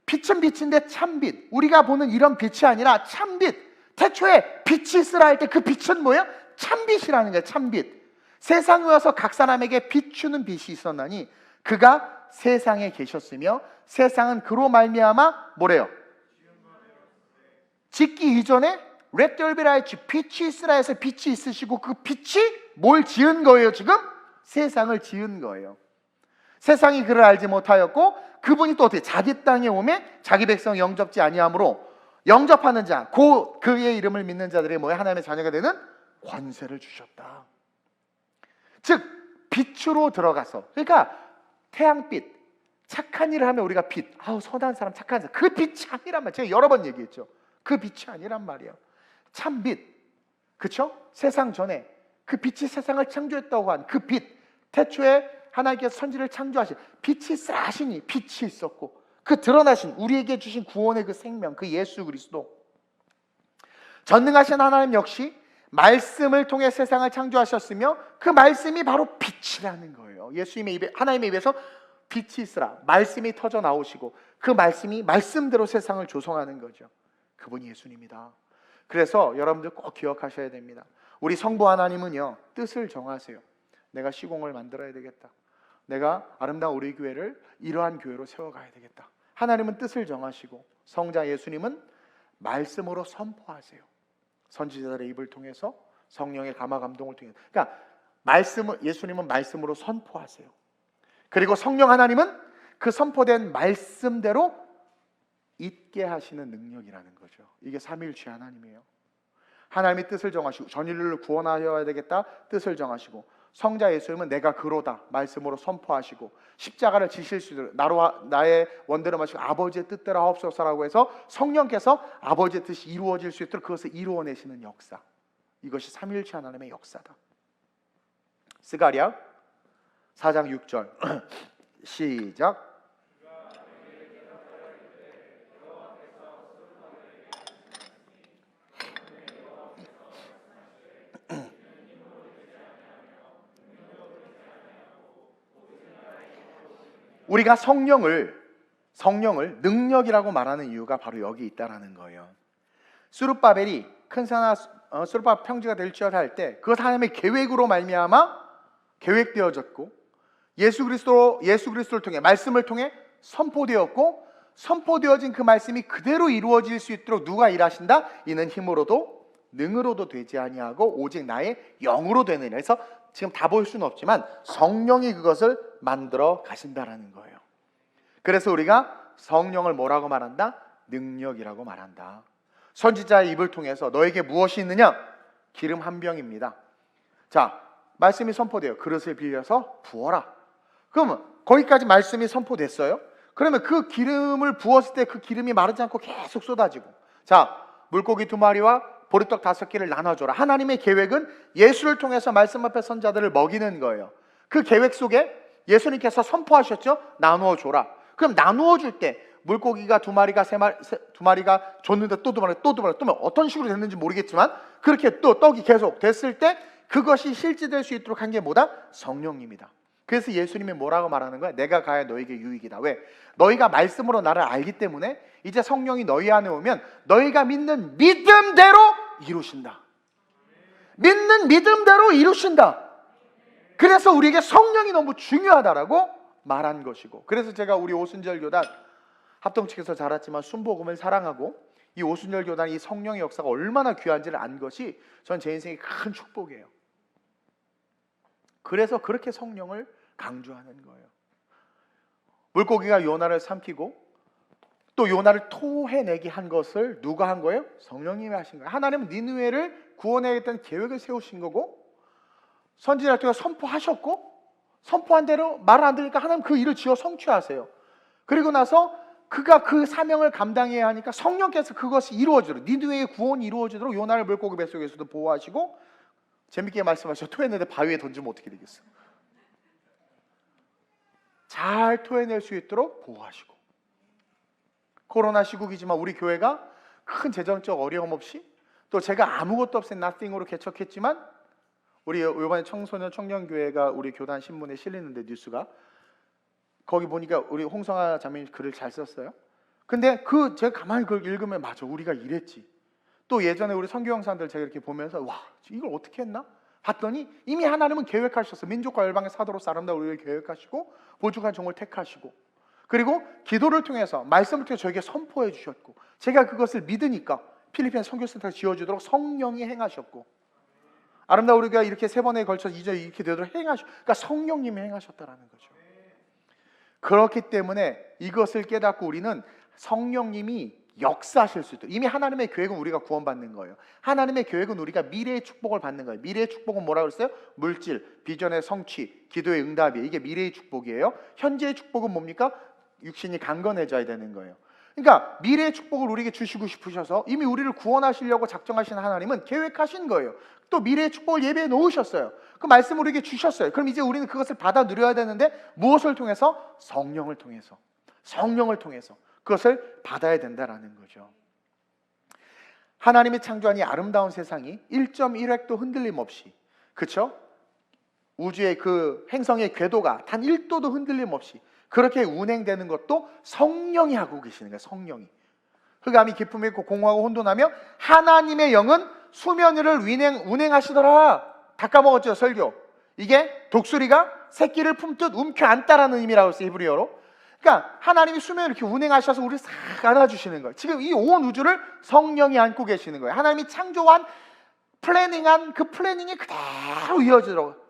Speaker 1: 빛은 빛인데 참빛, 우리가 보는 이런 빛이 아니라 참빛. 태초에 빛이 있으라 할 때 그 빛은 뭐예요? 참빛이라는 거예요. 참빛. 세상에 와서 각 사람에게 비추는 빛이 있었나니 그가 세상에 계셨으며 세상은 그로 말미암아 뭐래요? 짓기 이전에 Let there be light, 빛이 있으라 해서 빛이 있으시고 그 빛이 뭘 지은 거예요? 지금 세상을 지은 거예요. 세상이 그를 알지 못하였고 그분이 또 어떻게 자기 땅에 오매 자기 백성 영접지 아니하므로 영접하는 자, 그의 이름을 믿는 자들이 뭐예요? 하나님의 자녀가 되는 권세를 주셨다. 즉 빛으로 들어가서, 그러니까 태양빛, 착한 일을 하면 우리가 빛, 선한 사람, 착한 사람, 그 빛이 아니란 말이에요. 제가 여러 번 얘기했죠. 그 빛이 아니란 말이에요. 참빛, 그렇죠? 세상 전에 그 빛이 세상을 창조했다고 한 그 빛, 태초에 하나님께서 천지를 창조하신 빛이 있으라 하시니 빛이 있었고 그 드러나신 우리에게 주신 구원의 그 생명, 그 예수 그리스도, 전능하신 하나님 역시 말씀을 통해 세상을 창조하셨으며 그 말씀이 바로 빛이라는 거예요. 예수님의 입에, 하나님의 입에서 빛이 있으라 말씀이 터져 나오시고 그 말씀이 말씀대로 세상을 조성하는 거죠. 그분이 예수님이다. 그래서 여러분들 꼭 기억하셔야 됩니다. 우리 성부 하나님은요, 뜻을 정하세요. 내가 시공을 만들어야 되겠다. 내가 아름다운 우리 교회를 이러한 교회로 세워가야 되겠다. 하나님은 뜻을 정하시고 성자 예수님은 말씀으로 선포하세요. 선지자들의 입을 통해서, 성령의 감화 감동을 통해서. 그러니까 예수님은 말씀으로 선포하세요. 그리고 성령 하나님은 그 선포된 말씀대로 있게 하시는 능력이라는 거죠. 이게 삼위일체 하나님이에요. 하나님이 뜻을 정하시고 전 인류를 구원하여야 되겠다 뜻을 정하시고, 성자 예수님은 내가 그로다 말씀으로 선포하시고 십자가를 지실 수 있도록 나의 원대로 마시고 아버지의 뜻대로 하옵소서라고 해서 성령께서 아버지의 뜻이 이루어질 수 있도록 그것을 이루어내시는 역사, 이것이 삼위일체 하나님의 역사다. 스가랴 4장 6절 시작. 우리가 성령을 능력이라고 말하는 이유가 바로 여기 있다라는 거예요. 스룹바벨이 큰 산하 스룹바벨 평지가 될지어다 할 때 그것 하나님의 계획으로 말미암아 계획되어졌고 예수 그리스도를 통해 말씀을 통해 선포되었고 선포되어진 그 말씀이 그대로 이루어질 수 있도록 누가 일하신다? 이는 힘으로도 능으로도 되지 아니하고 오직 나의 영으로 되느니라. 그래서 지금 다 볼 수는 없지만 성령이 그것을 만들어 가신다라는 거예요. 그래서 우리가 성령을 뭐라고 말한다? 능력이라고 말한다. 선지자의 입을 통해서 너에게 무엇이 있느냐? 기름 한 병입니다. 자, 말씀이 선포돼요. 그릇을 빌려서 부어라. 그러면 거기까지 말씀이 선포됐어요. 그러면 그 기름을 부었을 때 그 기름이 마르지 않고 계속 쏟아지고, 자, 물고기 2마리와 보리떡 5개를 나눠줘라. 하나님의 계획은 예수를 통해서 말씀 앞에 선자들을 먹이는 거예요. 그 계획 속에 예수님께서 선포하셨죠? 나누어 줘라. 그럼 나누어 줄 때 물고기가 2마리가 줬는데 또 2마리, 또 2마리, 또 어떤 식으로 됐는지 모르겠지만 그렇게 또 떡이 계속 됐을 때 그것이 실제될 수 있도록 한 게 뭐다? 성령님이다. 그래서 예수님이 뭐라고 말하는 거야? 내가 가야 너에게 유익이다. 왜? 너희가 말씀으로 나를 알기 때문에 이제 성령이 너희 안에 오면 너희가 믿는 믿음대로 이루신다. 믿는 믿음대로 이루신다. 그래서 우리에게 성령이 너무 중요하다라고 말한 것이고, 그래서 제가 우리 오순절 교단 합동측에서 자랐지만 순복음을 사랑하고 이 오순절 교단 이 성령의 역사가 얼마나 귀한지를 안 것이 전 제 인생의 큰 축복이에요. 그래서 그렇게 성령을 강조하는 거예요. 물고기가 요나를 삼키고 또 요나를 토해내게 한 것을 누가 한 거예요? 성령님이 하신 거예요. 하나님은 니느웨를 구원해야겠다는 계획을 세우신 거고 선지자를 통해 선포하셨고 선포한 대로 말을 안 들으니까 하나님 그 일을 지어 성취하세요. 그리고 나서 그가 그 사명을 감당해야 하니까 성령께서 그것이 이루어지도록, 니느웨의 구원이 이루어지도록 요나를 물고기 뱃속에서도 보호하시고, 재밌게 말씀하셔. 토해내는데 바위에 던지면 어떻게 되겠어? 잘 토해낼 수 있도록 보호하시고, 코로나 시국이지만 우리 교회가 큰 재정적 어려움 없이 또 제가 아무것도 없앤 nothing으로 개척했지만 우리 이번에 청소년 청년교회가 우리 교단 신문에 실리는데 뉴스가 거기 보니까 우리 홍성아 자매님 글을 잘 썼어요. 근데 제가 가만히 그걸 읽으면 맞아, 우리가 이랬지. 또 예전에 우리 선교 형사들 제가 이렇게 보면서 와, 이걸 어떻게 했나? 봤더니 이미 하나님은 계획하셨어. 민족과 열방의 사도로서 아름다운 우리를 계획하시고 보증한 종을 택하시고, 그리고 기도를 통해서 말씀을 통해 저에게 선포해 주셨고, 제가 그것을 믿으니까 필리핀 선교센터를 지어주도록 성령이 행하셨고, 아름다운 우리가 이렇게 3번에 걸쳐서 이제 이렇게 되도록 그러니까 성령님이 행하셨다라는 거죠. 그렇기 때문에 이것을 깨닫고 우리는 성령님이 역사하실 수 있도록, 이미 하나님의 계획은 우리가 구원받는 거예요. 하나님의 계획은 우리가 미래의 축복을 받는 거예요. 미래의 축복은 뭐라고 그랬어요? 물질, 비전의 성취, 기도의 응답이에요. 이게 미래의 축복이에요. 현재의 축복은 뭡니까? 육신이 강건해져야 되는 거예요. 그러니까 미래의 축복을 우리에게 주시고 싶으셔서 이미 우리를 구원하시려고 작정하신 하나님은 계획하신 거예요. 또 미래의 축복을 예배해 놓으셨어요. 그 말씀을 우리에게 주셨어요. 그럼 이제 우리는 그것을 받아 누려야 되는데 무엇을 통해서? 성령을 통해서. 성령을 통해서 그것을 받아야 된다라는 거죠. 하나님이 창조한 이 아름다운 세상이 1.1획도 흔들림 없이, 그렇죠? 우주의 그 행성의 궤도가 단 1도도 흔들림 없이 그렇게 운행되는 것도 성령이 하고 계시는 거예요. 성령이. 흑암이 기품이 있고 공허하고 혼돈하며 하나님의 영은 수면 위를 운행하시더라. 다 까먹었죠, 설교. 이게 독수리가 새끼를 품듯 움켜안다라는 의미라고 했어요, 히브리어로. 그러니까 하나님이 수면을 이렇게 운행하셔서 우리를 싹 안아주시는 거예요. 지금 이 온 우주를 성령이 안고 계시는 거예요. 하나님이 창조한, 플래닝한 그 플래닝이 그대로 이어지도록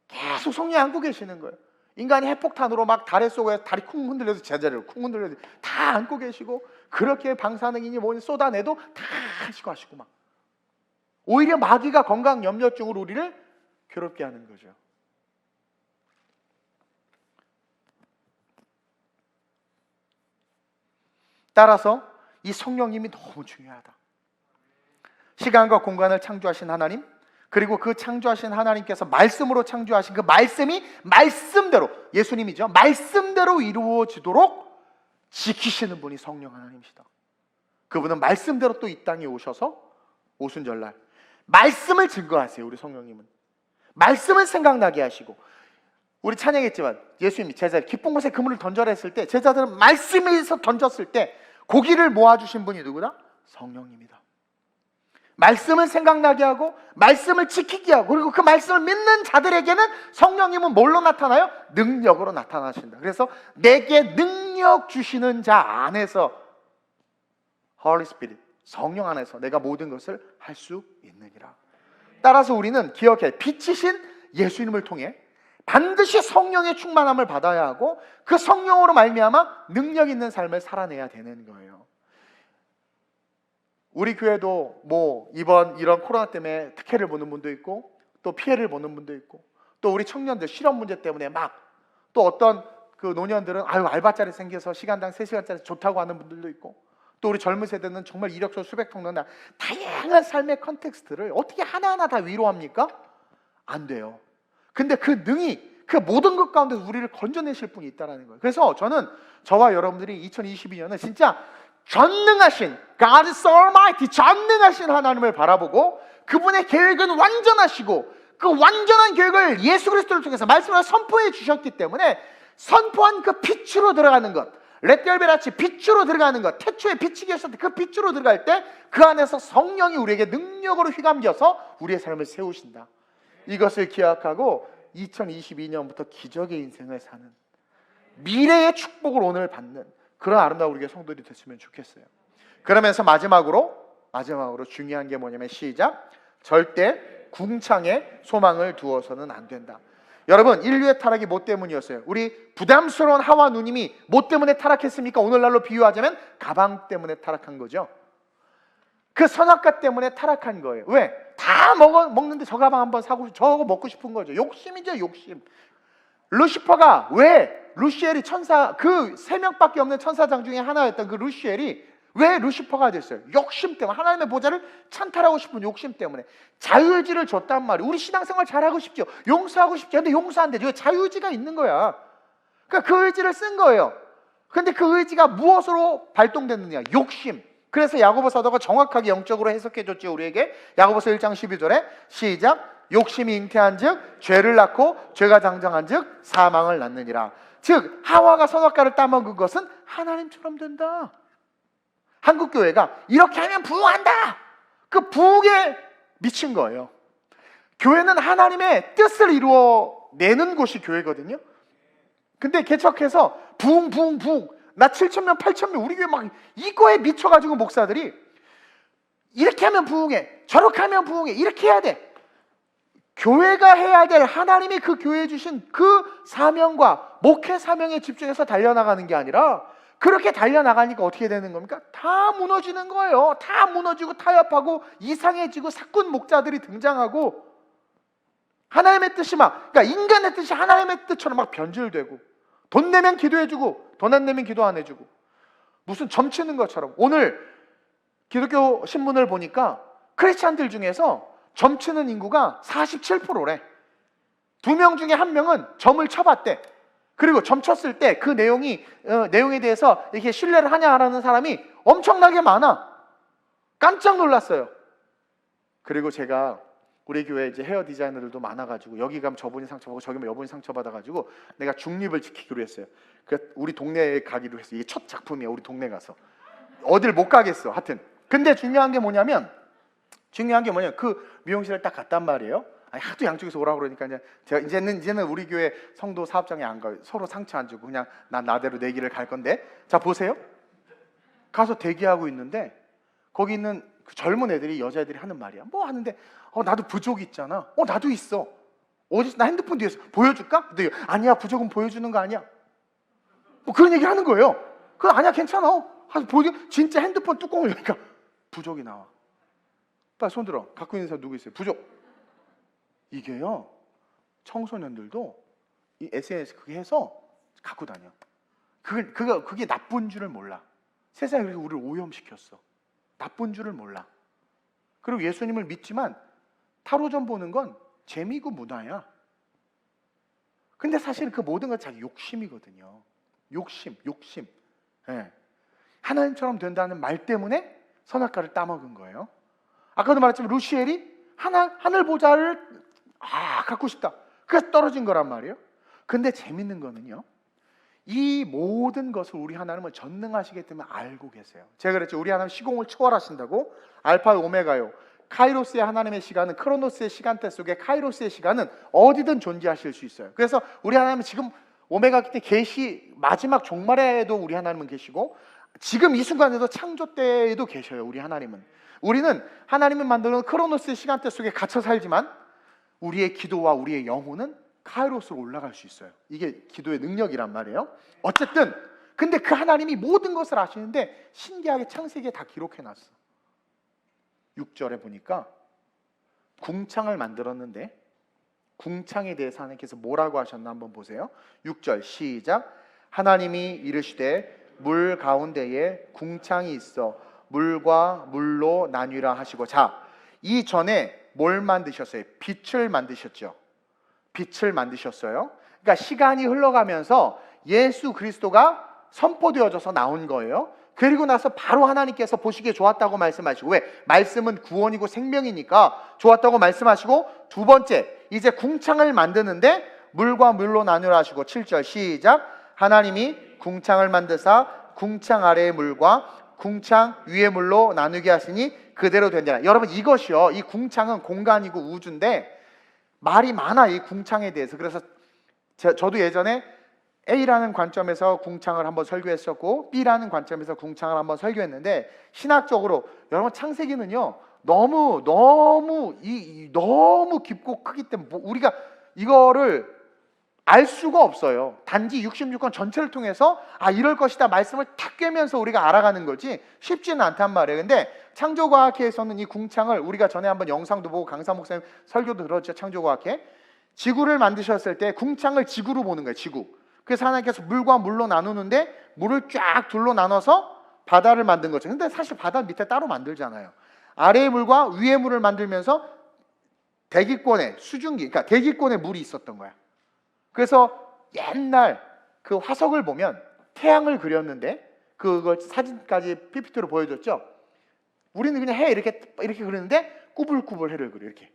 Speaker 1: 계속 성령이 안고 계시는 거예요. 인간이 핵폭탄으로 막 달에 쏘고 다리 쿵 흔들려서 제자리로 쿵 흔들려서 다 안고 계시고, 그렇게 방사능이니 뭐니 쏟아내도 다 하시고 막, 오히려 마귀가 건강 염려증으로 우리를 괴롭게 하는 거죠. 따라서 이 성령님이 너무 중요하다. 시간과 공간을 창조하신 하나님, 그리고 그 창조하신 하나님께서 말씀으로 창조하신 그 말씀이 말씀대로, 예수님이죠, 말씀대로 이루어지도록 지키시는 분이 성령 하나님이시다. 그분은 말씀대로 또 이 땅에 오셔서 오순절날 말씀을 증거하세요. 우리 성령님은 말씀을 생각나게 하시고, 우리 찬양했지만 예수님이 제자들 깊은 곳에 그물을 던져라 했을 때 제자들은 말씀에서 던졌을 때 고기를 모아주신 분이 누구다? 성령님이다. 말씀을 생각나게 하고 말씀을 지키게 하고, 그리고 그 말씀을 믿는 자들에게는 성령님은 뭘로 나타나요? 능력으로 나타나신다. 그래서 내게 능력 주시는 자 안에서, Holy Spirit, 성령 안에서 내가 모든 것을 할 수 있느니라. 따라서 우리는 기억해, 빛이신 예수님을 통해 반드시 성령의 충만함을 받아야 하고, 그 성령으로 말미암아 능력 있는 삶을 살아내야 되는 거예요. 우리 교회도 뭐 이번 이런 코로나 때문에 특혜를 보는 분도 있고, 또 피해를 보는 분도 있고, 또 우리 청년들 실업 문제 때문에 막, 또 어떤 그 노년들은 알바짜리 생겨서 시간당 3시간짜리 좋다고 하는 분들도 있고, 또 우리 젊은 세대는 정말 이력서 수백 통 넣는 다양한 삶의 컨텍스트를 어떻게 하나하나 다 위로합니까? 안 돼요. 근데 그 능히, 그 모든 것 가운데 우리를 건져내실 분이 있다는 거예요. 그래서 저는 저와 여러분들이 2022년은 진짜 전능하신, God is Almighty, 전능하신 하나님을 바라보고, 그분의 계획은 완전하시고 그 완전한 계획을 예수 그리스도를 통해서 말씀으로 선포해 주셨기 때문에, 선포한 그 빛으로 들어가는 것, 렛델베라치 빛으로 들어가는 것, 태초에 빛이 계셨을 때 그 빛으로 들어갈 때 그 안에서 성령이 우리에게 능력으로 휘감겨서 우리의 삶을 세우신다. 이것을 기억하고 2022년부터 기적의 인생을 사는, 미래의 축복을 오늘 받는 그런 아름다운 우리의 성도들이 됐으면 좋겠어요. 그러면서 마지막으로 중요한 게 뭐냐면, 시작, 절대 궁창에 소망을 두어서는 안 된다. 여러분, 인류의 타락이 뭐 때문이었어요? 우리 부담스러운 하와 누님이 뭐 때문에 타락했습니까? 오늘날로 비유하자면 가방 때문에 타락한 거죠. 그 선악과 때문에 타락한 거예요. 왜? 다 먹는데 저 가방 한번 사고 저거 먹고 싶은 거죠. 욕심이죠, 욕심. 루시퍼가 왜, 루시엘이 천사, 그 3명밖에 없는 천사장 중에 하나였던 그 루시엘이 왜 루시퍼가 됐어요? 욕심 때문에, 하나님의 보좌를 찬탈하고 싶은 욕심 때문에. 자유의지를 줬단 말이에요. 우리 신앙생활 잘하고 싶죠, 용서하고 싶죠. 근데 용서 안 되죠. 왜? 자유의지가 있는 거야. 그러니까 그 의지를 쓴 거예요. 근데 그 의지가 무엇으로 발동됐느냐? 욕심. 그래서 야고보 사도가 정확하게 영적으로 해석해 줬죠, 우리에게. 야고보서 1장 12절에 시작, 욕심이 잉태한즉 죄를 낳고 죄가 장정한즉 사망을 낳느니라. 즉 하와가 선악과를 따먹은 것은 하나님처럼 된다. 한국교회가 이렇게 하면 부흥한다, 그 부흥에 미친 거예요. 교회는 하나님의 뜻을 이루어내는 곳이 교회거든요. 근데 개척해서 부흥 나 7,000명 8,000명 우리 교회 막 이거에 미쳐가지고 목사들이 이렇게 하면 부흥해, 저렇게 하면 부흥해, 이렇게 해야 돼. 교회가 해야 될, 하나님이 그 교회에 주신 그 사명과 목회 사명에 집중해서 달려나가는 게 아니라, 그렇게 달려나가니까 어떻게 되는 겁니까? 다 무너지는 거예요. 다 무너지고 타협하고 이상해지고 사꾼 목자들이 등장하고, 하나님의 뜻이 그러니까 인간의 뜻이 하나님의 뜻처럼 막 변질되고, 돈 내면 기도해주고 돈 안 내면 기도 안 해주고, 무슨 점치는 것처럼. 오늘 기독교 신문을 보니까 크리스찬들 중에서 점치는 인구가 47%래. 2명 중에 1명은 점을 쳐봤대. 그리고 점 쳤을 때 그 내용에 대해서 이렇게 신뢰를 하냐라는 사람이 엄청나게 많아. 깜짝 놀랐어요. 그리고 제가 우리 교회 이제 헤어 디자이너들도 많아가지고, 여기 가면 저분이 상처받고 저기 가면 여분이 상처받아가지고 내가 중립을 지키기로 했어요. 그 우리 동네에 가기로 했어요. 이게 첫 작품이야. 우리 동네 가서 어딜 못 가겠어. 하여튼 근데 중요한 게 뭐냐면 그 미용실을 딱 갔단 말이에요. 아니, 하도 양쪽에서 오라고 그러니까 제가 이제는 우리 교회 성도 사업장에 안 가요. 서로 상처 안 주고 그냥 난 나대로 내 길을 갈 건데, 자 보세요. 가서 대기하고 있는데 거기 있는 그 젊은 애들이, 여자애들이 하는 말이야. 뭐 하는데 나도 부족 있잖아. 나도 있어. 어디 나 핸드폰 뒤에서 보여줄까? 근데 아니야, 부족은 보여주는 거 아니야. 뭐 그런 얘기 하는 거예요. 그래, 아니야, 괜찮아. 진짜 핸드폰 뚜껑을 여니까 부족이 나와. 빨리 손 들어. 갖고 있는 사람 누구 있어요? 부족. 이게요, 청소년들도 이 SNS 그게 해서 갖고 다녀. 그게 나쁜 줄을 몰라. 세상이 그렇게 우리를 오염시켰어. 나쁜 줄을 몰라. 그리고 예수님을 믿지만 타로점 보는 건 재미고 문화야. 근데 사실 그 모든 건 자기 욕심이거든요. 욕심. 예. 하나님처럼 된다는 말 때문에 선악과를 따먹은 거예요. 아까도 말했지만 루시엘이 하늘 보좌를 갖고 싶다. 그래서 떨어진 거란 말이에요. 근데 재밌는 거는요, 이 모든 것을 우리 하나님은 전능하시기 때문에 알고 계세요. 제가 그랬죠. 우리 하나님 시공을 초월하신다고. 알파 오메가요. 카이로스의 하나님의 시간은, 크로노스의 시간대 속에 카이로스의 시간은 어디든 존재하실 수 있어요. 그래서 우리 하나님은 지금 오메가 때 계시, 마지막 종말에도 우리 하나님은 계시고, 지금 이 순간에도 창조 때에도 계셔요. 우리 하나님은. 우리는 하나님이 만드는 크로노스의 시간대 속에 갇혀 살지만 우리의 기도와 우리의 영혼은 카이로스로 올라갈 수 있어요. 이게 기도의 능력이란 말이에요. 어쨌든 근데 그 하나님이 모든 것을 아시는데 신기하게 창세기에 다 기록해놨어. 6절에 보니까 궁창을 만들었는데, 궁창에 대해서 하나님께서 뭐라고 하셨나 한번 보세요. 6절 시작. 하나님이 이르시되 물 가운데에 궁창이 있어 물과 물로 나뉘라 하시고. 자, 이전에 뭘 만드셨어요? 빛을 만드셨죠. 빛을 만드셨어요. 그러니까 시간이 흘러가면서 예수 그리스도가 선포되어져서 나온 거예요. 그리고 나서 바로 하나님께서 보시기에 좋았다고 말씀하시고, 왜? 말씀은 구원이고 생명이니까 좋았다고 말씀하시고, 두 번째 이제 궁창을 만드는데 물과 물로 나누라 하시고. 7절 시작. 하나님이 궁창을 만드사 궁창 아래의 물과 궁창 위의 물로 나누게 하시니 그대로 된다. 여러분, 이것이요, 이 궁창은 공간이고 우주인데 말이 많아, 이 궁창에 대해서. 그래서 저도 예전에 A라는 관점에서 궁창을 한번 설교했었고, B라는 관점에서 궁창을 한번 설교했는데, 신학적으로 여러분 창세기는요 너무 깊고 크기 때문에 우리가 이거를 알 수가 없어요. 단지 66권 전체를 통해서 이럴 것이다 말씀을 탁 꿰면서 우리가 알아가는 거지 쉽지는 않단 말이에요. 근데 창조과학회에서는 이 궁창을, 우리가 전에 한번 영상도 보고 강사 목사님 설교도 들었죠. 창조과학회 지구를 만드셨을 때 궁창을 지구로 보는 거예요. 지구. 그래서 하나님께서 물과 물로 나누는데 물을 쫙 둘로 나눠서 바다를 만든 거죠. 근데 사실 바다 밑에 따로 만들잖아요. 아래의 물과 위의 물을 만들면서 대기권에 수증기, 그러니까 대기권에 물이 있었던 거야. 그래서 옛날 그 화석을 보면 태양을 그렸는데, 그걸 사진까지 PPT로 보여줬죠. 우리는 그냥 해 이렇게 그리는데 꾸불꾸불 해를 그려. 이렇게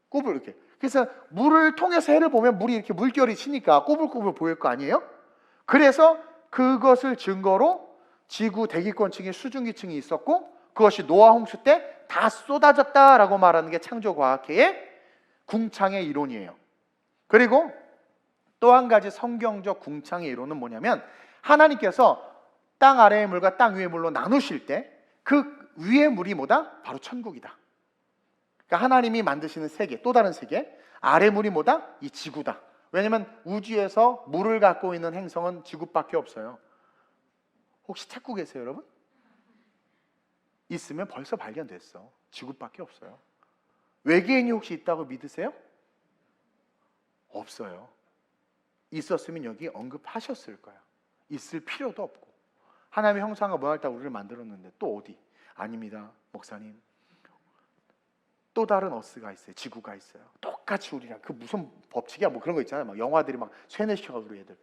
Speaker 1: 꾸불 이렇게. 그래서 물을 통해서 해를 보면 물이 이렇게 물결이 치니까 꼬불꼬불 보일 거 아니에요? 그래서 그것을 증거로 지구 대기권층에 수증기층이 있었고 그것이 노아 홍수 때 다 쏟아졌다라고 말하는 게 창조과학회의 궁창의 이론이에요. 그리고 또 한 가지 성경적 궁창의 이론은 뭐냐면 하나님께서 땅 아래의 물과 땅 위의 물로 나누실 때 그 위의 물이 뭐다? 바로 천국이다. 그러니까 하나님이 만드시는 세계, 또 다른 세계, 아래 물이 뭐다? 이 지구다. 왜냐면 우주에서 물을 갖고 있는 행성은 지구밖에 없어요. 혹시 찾고 계세요, 여러분? 있으면 벌써 발견됐어. 지구밖에 없어요. 외계인이 혹시 있다고 믿으세요? 없어요. 있었으면 여기 언급하셨을 거야. 있을 필요도 없고. 하나님의 형상과 모양을 따라 우리를 만들었는데 또 어디? 아닙니다, 목사님. 또 다른 어스가 있어요. 지구가 있어요. 똑같이 우리랑. 그 무슨 법칙이야? 뭐 그런 거 있잖아요. 막 영화들이 막 세뇌시켜가지고 우리 애들.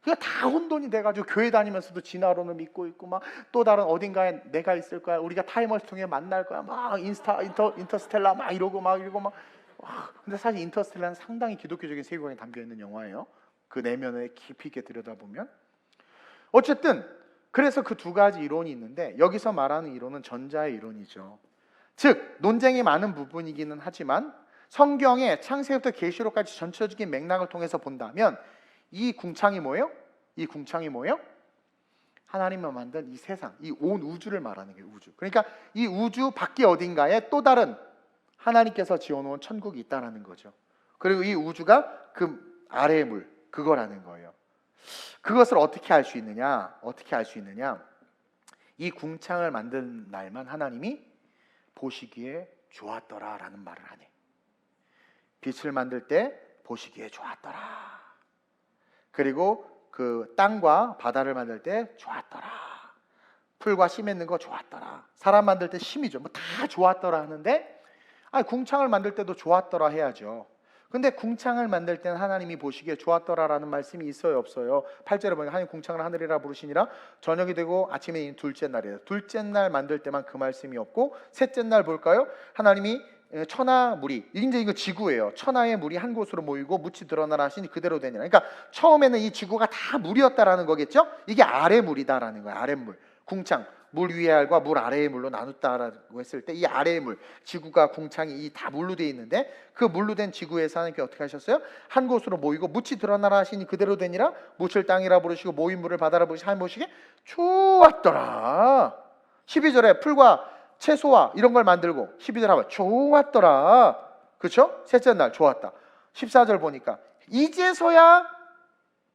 Speaker 1: 그게 다 혼돈이 돼가지고 교회 다니면서도 진화론을 믿고 있고 막 또 다른 어딘가에 내가 있을 거야. 우리가 타임머신을 통해 만날 거야. 막 인터스텔라 막 이러고 막. 근데 사실 인터스텔라는 상당히 기독교적인 세계관이 담겨 있는 영화예요. 그 내면에 깊이 있게 들여다보면. 어쨌든 그래서 그 두 가지 이론이 있는데 여기서 말하는 이론은 전자의 이론이죠. 즉 논쟁이 많은 부분이기는 하지만 성경의 창세기부터 계시록까지 전체적인 맥락을 통해서 본다면 이 궁창이 뭐예요? 이 궁창이 뭐예요? 하나님만 만든 이 세상, 이 온 우주를 말하는 게 우주. 그러니까 이 우주 밖에 어딘가에 또 다른 하나님께서 지어놓은 천국이 있다는 거죠. 그리고 이 우주가 그 아래의 물, 그거라는 거예요. 그것을 어떻게 알 수 있느냐? 어떻게 알 수 있느냐? 이 궁창을 만든 날만 하나님이 보시기에 좋았더라라는 말을 하네. 빛을 만들 때 보시기에 좋았더라. 그리고 그 땅과 바다를 만들 때 좋았더라. 풀과 씨 맺는 거 좋았더라. 사람 만들 때 심이죠. 뭐 다 좋았더라 하는데 궁창을 만들 때도 좋았더라 해야죠. 근데 궁창을 만들 때는 하나님이 보시기에 좋았더라라는 말씀이 있어요, 없어요? 8절에 보니까 하나님 궁창을 하늘이라 부르시니라. 저녁이 되고 아침에 둘째 날이에요. 둘째 날 만들 때만 그 말씀이 없고 셋째 날 볼까요? 하나님이 천하 물이, 이제 이거 지구예요. 천하의 물이 한 곳으로 모이고 묻이 드러나라 하시니 그대로 되니라. 그러니까 처음에는 이 지구가 다 물이었다라는 거겠죠? 이게 아래 물이다라는 거예요. 아랫물. 궁창. 물 위의 알과 물 아래의 물로 나눴다라고 했을 때 이 아래의 물, 지구가 궁창이 이 다 물로 되어 있는데 그 물로 된 지구에서 하나님께 어떻게 하셨어요? 한 곳으로 모이고 묻이 드러나라 하시니 그대로 되니라. 묻을 땅이라 부르시고 모인 물을 바다라 부르시고 하나님 보시기에 좋았더라. 12절에 풀과 채소와 이런 걸 만들고 12절 하면 좋았더라. 그렇죠? 셋째 날 좋았다. 14절 보니까 이제서야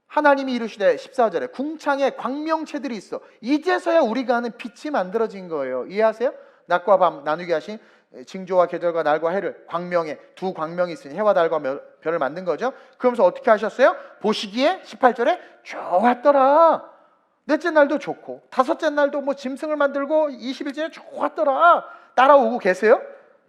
Speaker 1: 하나님이 이루시되 14절에 궁창에 광명체들이 있어. 이제서야 우리가 아는 빛이 만들어진 거예요. 이해하세요? 낮과 밤 나누게 하신 징조와 계절과 날과 해를 광명에 두 광명이 있으니 해와 달과 별을 만든 거죠. 그러면서 어떻게 하셨어요? 보시기에 18절에 좋았더라. 넷째 날도 좋고 다섯째 날도 뭐 짐승을 만들고 21절에 좋았더라. 따라오고 계세요?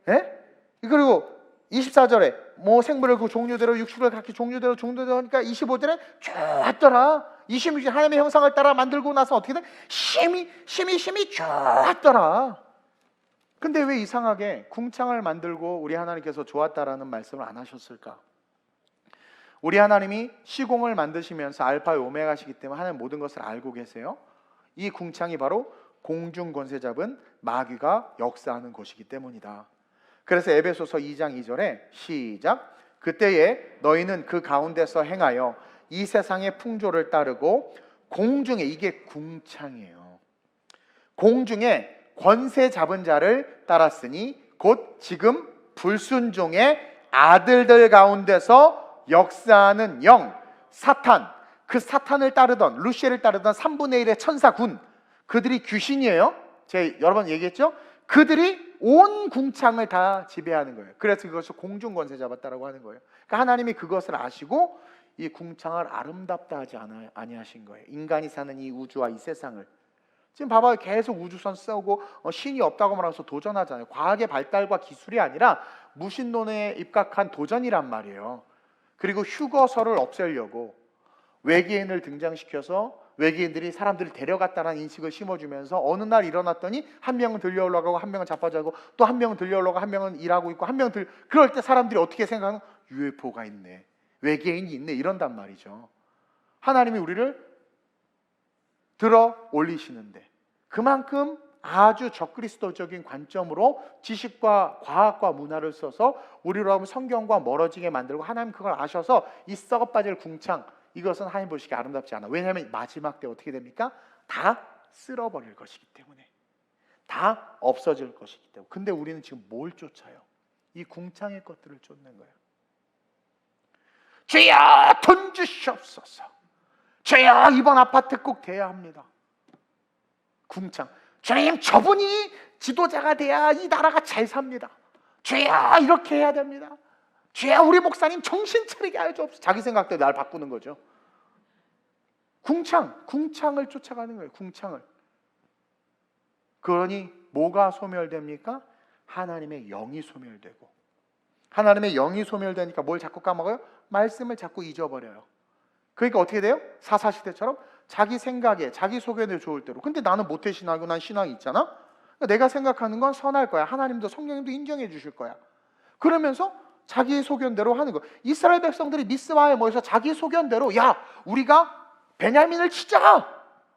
Speaker 1: 예? 그리고 24절에 뭐 생물을 그 종류대로 육축을 각기 종류대로 하니까 25절에 좋았더라. 26절 하나님의 형상을 따라 만들고 나서 어떻게 돼? 심히 좋았더라. 근데 왜 이상하게 궁창을 만들고 우리 하나님께서 좋았다라는 말씀을 안 하셨을까? 우리 하나님이 시공을 만드시면서 알파 오메가시기 때문에 하나님 모든 것을 알고 계세요. 이 궁창이 바로 공중 권세 잡은 마귀가 역사하는 곳이기 때문이다. 그래서 에베소서 2장 2절에 시작. 그때에 너희는 그 가운데서 행하여 이 세상의 풍조를 따르고 공중에, 이게 궁창이에요. 공중에 권세 잡은 자를 따랐으니 곧 지금 불순종의 아들들 가운데서 역사하는 영 사탄, 그 사탄을 따르던 루시엘을 따르던 3분의 1의 천사군, 그들이 귀신이에요. 제가 여러 번 얘기했죠. 그들이 온 궁창을 다 지배하는 거예요. 그래서 그것을 공중 권세 잡았다라고 하는 거예요. 그러니까 하나님이 그것을 아시고 이 궁창을 아름답다 하지 아니하신 거예요. 인간이 사는 이 우주와 이 세상을. 지금 봐봐요. 계속 우주선 쏘고 신이 없다고 말하면서 도전하잖아요. 과학의 발달과 기술이 아니라 무신론에 입각한 도전이란 말이에요. 그리고 휴거설을 없애려고 외계인을 등장시켜서 외계인들이 사람들을 데려갔다는 인식을 심어주면서 어느 날 일어났더니 한 명은 들려 올라가고 한 명은 자빠져가고 또 한 명은 들려 올라가고 한 명은 일하고 있고 한 명은 그럴 때 사람들이 어떻게 생각하는? UFO가 있네, 외계인이 있네, 이런단 말이죠. 하나님이 우리를 들어 올리시는데 그만큼 아주 적그리스도적인 관점으로 지식과 과학과 문화를 써서 우리로 하면 성경과 멀어지게 만들고, 하나님 그걸 아셔서 이 썩어빠질 궁창, 이것은 하나님 보시기에 아름답지 않아. 왜냐하면 마지막 때 어떻게 됩니까? 다 쓸어버릴 것이기 때문에, 다 없어질 것이기 때문에. 근데 우리는 지금 뭘 쫓아요? 이 궁창의 것들을 쫓는 거예요. 주여 돈 주시옵소서, 주여 이번 아파트 꼭 돼야 합니다. 궁창. 주님 저분이 지도자가 돼야 이 나라가 잘 삽니다. 주여 이렇게 해야 됩니다. 주여 우리 목사님 정신 차리게 하여주옵소서. 자기 생각대로 날 바꾸는 거죠. 궁창을 쫓아가는 거예요. 궁창을. 그러니 뭐가 소멸됩니까? 하나님의 영이 소멸되고, 하나님의 영이 소멸되니까 뭘 자꾸 까먹어요? 말씀을 자꾸 잊어버려요. 그러니까 어떻게 돼요? 사사시대처럼 자기 생각에, 자기 소견에 좋을 대로. 근데 나는 모태신앙이고 난 신앙이 있잖아. 그러니까 내가 생각하는 건 선할 거야. 하나님도 성령님도 인정해 주실 거야. 그러면서 자기 소견대로 하는 거. 이스라엘 백성들이 미스바에 모여서 자기 소견대로, 야 우리가 베냐민을 치자,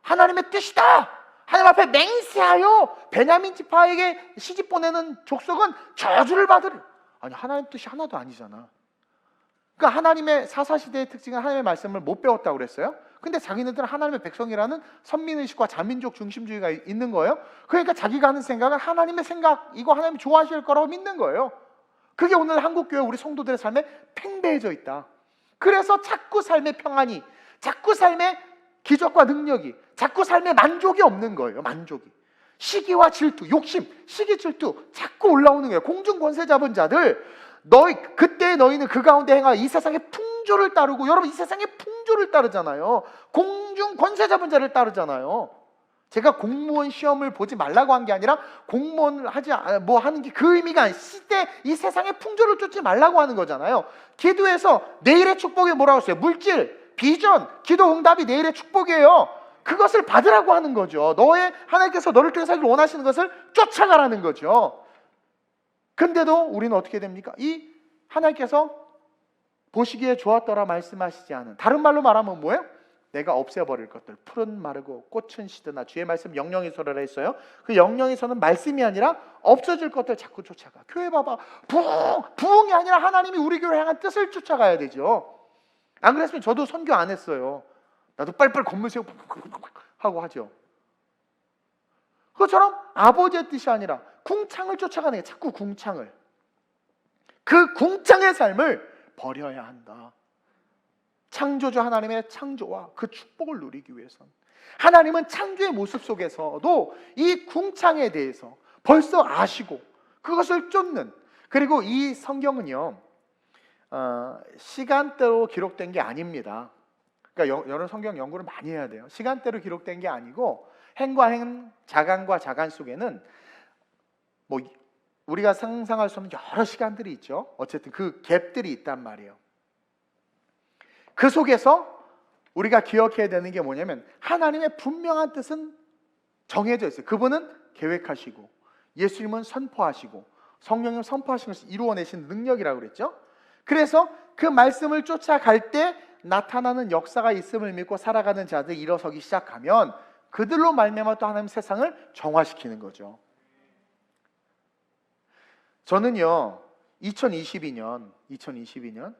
Speaker 1: 하나님의 뜻이다, 하나님 앞에 맹세하여 베냐민 지파에게 시집 보내는 족속은 저주를 받으리. 아니 하나님 뜻이 하나도 아니잖아. 그러니까 하나님의 사사시대의 특징은 하나님의 말씀을 못 배웠다고 그랬어요. 근데 자기네들은 하나님의 백성이라는 선민의식과 자민족 중심주의가 있는 거예요. 그러니까 자기가 하는 생각은 하나님의 생각, 이거 하나님이 좋아하실 거라고 믿는 거예요. 그게 오늘 한국교회 우리 성도들의 삶에 팽배해져 있다. 그래서 자꾸 삶의 평안이, 자꾸 삶의 기적과 능력이, 자꾸 삶의 만족이 없는 거예요. 만족이. 시기와 질투, 욕심, 시기 질투 자꾸 올라오는 거예요. 공중 권세 잡은 자들, 그때 너희는 그 가운데 행하 이 세상의 풍조를 따르고, 여러분 이 세상의 풍조를 따르잖아요. 공중 권세 잡은 자를 따르잖아요. 제가 공무원 시험을 보지 말라고 한 게 아니라 공무원을 하는 게 그 의미가 아니에요. 시대 이 세상의 풍조를 쫓지 말라고 하는 거잖아요. 기도에서 내일의 축복이 뭐라고 했어요? 물질, 비전, 기도 응답이 내일의 축복이에요. 그것을 받으라고 하는 거죠. 하나님께서 너를 통해 살기를 원하시는 것을 쫓아가라는 거죠. 근데도 우리는 어떻게 됩니까? 이 하나님께서 보시기에 좋았더라 말씀하시지 않은, 다른 말로 말하면 뭐예요? 내가 없애버릴 것들, 풀은 마르고 꽃은 시드나, 주의 말씀 영영이 서라라 했어요. 그 영영이 서는 말씀이 아니라 없어질 것들 자꾸 쫓아가. 교회 봐봐, 부흥이 아니라 하나님이 우리 교회 향한 뜻을 쫓아가야 되죠. 안 그랬으면 저도 선교 안 했어요. 나도 빨빨 건물 세우고 하고 하죠. 그것처럼 아버지의 뜻이 아니라 궁창을 쫓아가는 게, 자꾸 궁창을, 그 궁창의 삶을 버려야 한다. 창조주 하나님의 창조와 그 축복을 누리기 위해서는, 하나님은 창조의 모습 속에서도 이 궁창에 대해서 벌써 아시고 그것을 쫓는, 그리고 이 성경은요 시간대로 기록된 게 아닙니다. 그러니까 여러 성경 연구를 많이 해야 돼요. 시간대로 기록된 게 아니고 행과 행, 자간과 자간 속에는 뭐 우리가 상상할 수 없는 여러 시간들이 있죠. 어쨌든 그 갭들이 있단 말이에요. 그 속에서 우리가 기억해야 되는 게 뭐냐면, 하나님의 분명한 뜻은 정해져 있어요. 그분은 계획하시고, 예수님은 선포하시고, 성령님 선포하신 것을 이루어내신 능력이라고 그랬죠. 그래서 그 말씀을 쫓아갈 때 나타나는 역사가 있음을 믿고 살아가는 자들이 일어서기 시작하면, 그들로 말미암아 또 하나님 세상을 정화시키는 거죠. 저는요 2022년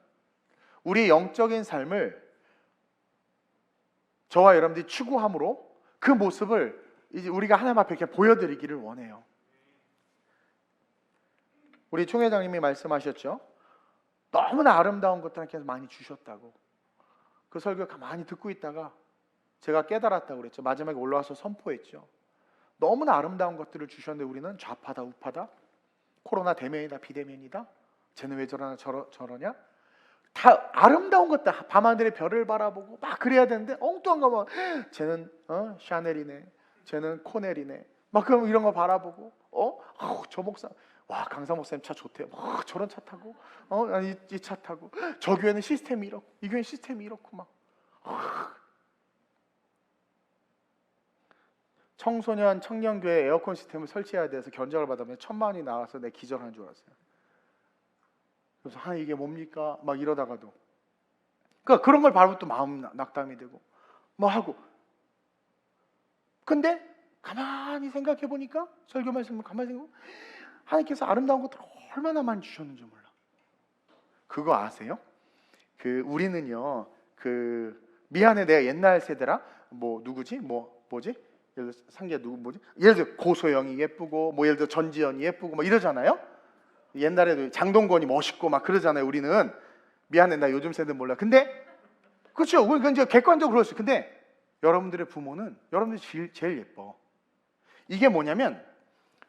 Speaker 1: 우리의 영적인 삶을 저와 여러분들이 추구함으로 그 모습을 이제 우리가 하나님 앞에 이렇게 보여드리기를 원해요. 우리 총회장님이 말씀하셨죠. 너무나 아름다운 것들을 많이 주셨다고. 그 설교 가만히 듣고 있다가 제가 깨달았다고 그랬죠. 마지막에 올라와서 선포했죠. 너무나 아름다운 것들을 주셨는데 우리는 좌파다 우파다, 코로나 대면이다 비대면이다, 쟤는 왜 저러냐 저러냐, 다 아름다운 것들, 밤하늘의 별을 바라보고 막 그래야 되는데 엉뚱한 거 막 쟤는 샤넬이네, 쟤는 코넬이네, 막 그럼 이런 거 바라보고 저 목사, 와 강사 목사님 차 좋대요, 저런 차 타고 이 차 타고, 저 교회는 시스템이 이렇고 이 교회는 시스템이 이렇고 막 청소년 청년교회 에어컨 시스템을 설치해야 돼서 견적을 받으면 1,000만 원이 나와서 내 기절하는 줄 알았어요. 그래서 이게 뭡니까? 막 이러다가도 그러니까 그런 걸 바로 또 마음 낙담이 되고 뭐 하고. 근데 가만히 생각해 보니까 설교 말씀을 가만히 생각해 보면 하나님께서 아름다운 것들을 얼마나 많이 주셨는지 몰라. 그거 아세요? 우리는요 미안해 내가 옛날 세대라 뭐 누구지 뭐지 예를 들어 상계 누구 뭐지 예를 들어 고소영이 예쁘고 뭐 예를 들어 전지현이 예쁘고 뭐 이러잖아요. 옛날에도 장동건이 멋있고 막 그러잖아요. 우리는 미안해 나 요즘 세대 몰라. 근데 그렇죠. 우리가 이제 객관적으로 그럴 수 있어요. 근데 여러분들의 부모는 여러분들이 제일 예뻐. 이게 뭐냐면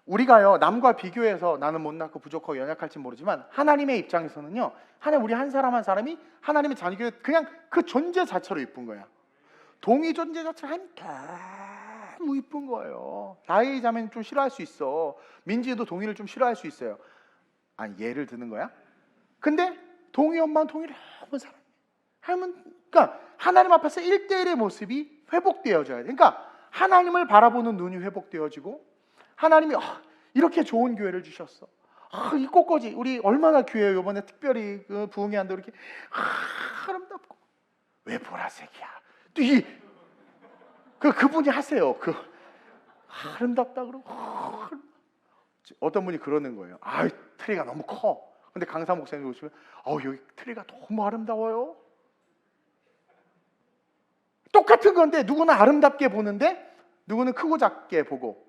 Speaker 1: 우리가요 남과 비교해서 나는 못났고 부족하고 연약할지 모르지만 하나님의 입장에서는요 하나님 우리 한 사람 한 사람이 하나님의 자녀에게 그냥 그 존재 자체로 이쁜 거야. 동이 존재 자체가 너무 이쁜 거예요. 다혜이 자매는 좀 싫어할 수 있어. 민지도 동이를 좀 싫어할 수 있어요. 아니 예를 드는 거야. 근데 동이 엄마는 동이를 너무 사랑해. 그러니까 하나님 앞에서 1대1의 모습이 회복되어져야 돼. 그러니까 하나님을 바라보는 눈이 회복되어지고 하나님이 이렇게 좋은 교회를 주셨어. 이 꽃꽂이 우리 얼마나 교회 이번에 특별히 부흥회 한다고 이렇게 아름답고 왜 보라색이야? 또 그분이 하세요. 아름답다 그러고 어떤 분이 그러는 거예요. 트리가 너무 커. 근데 강사 목사님 오시면 여기 트리가 너무 아름다워요. 똑같은 건데 누구는 아름답게 보는데 누구는 크고 작게 보고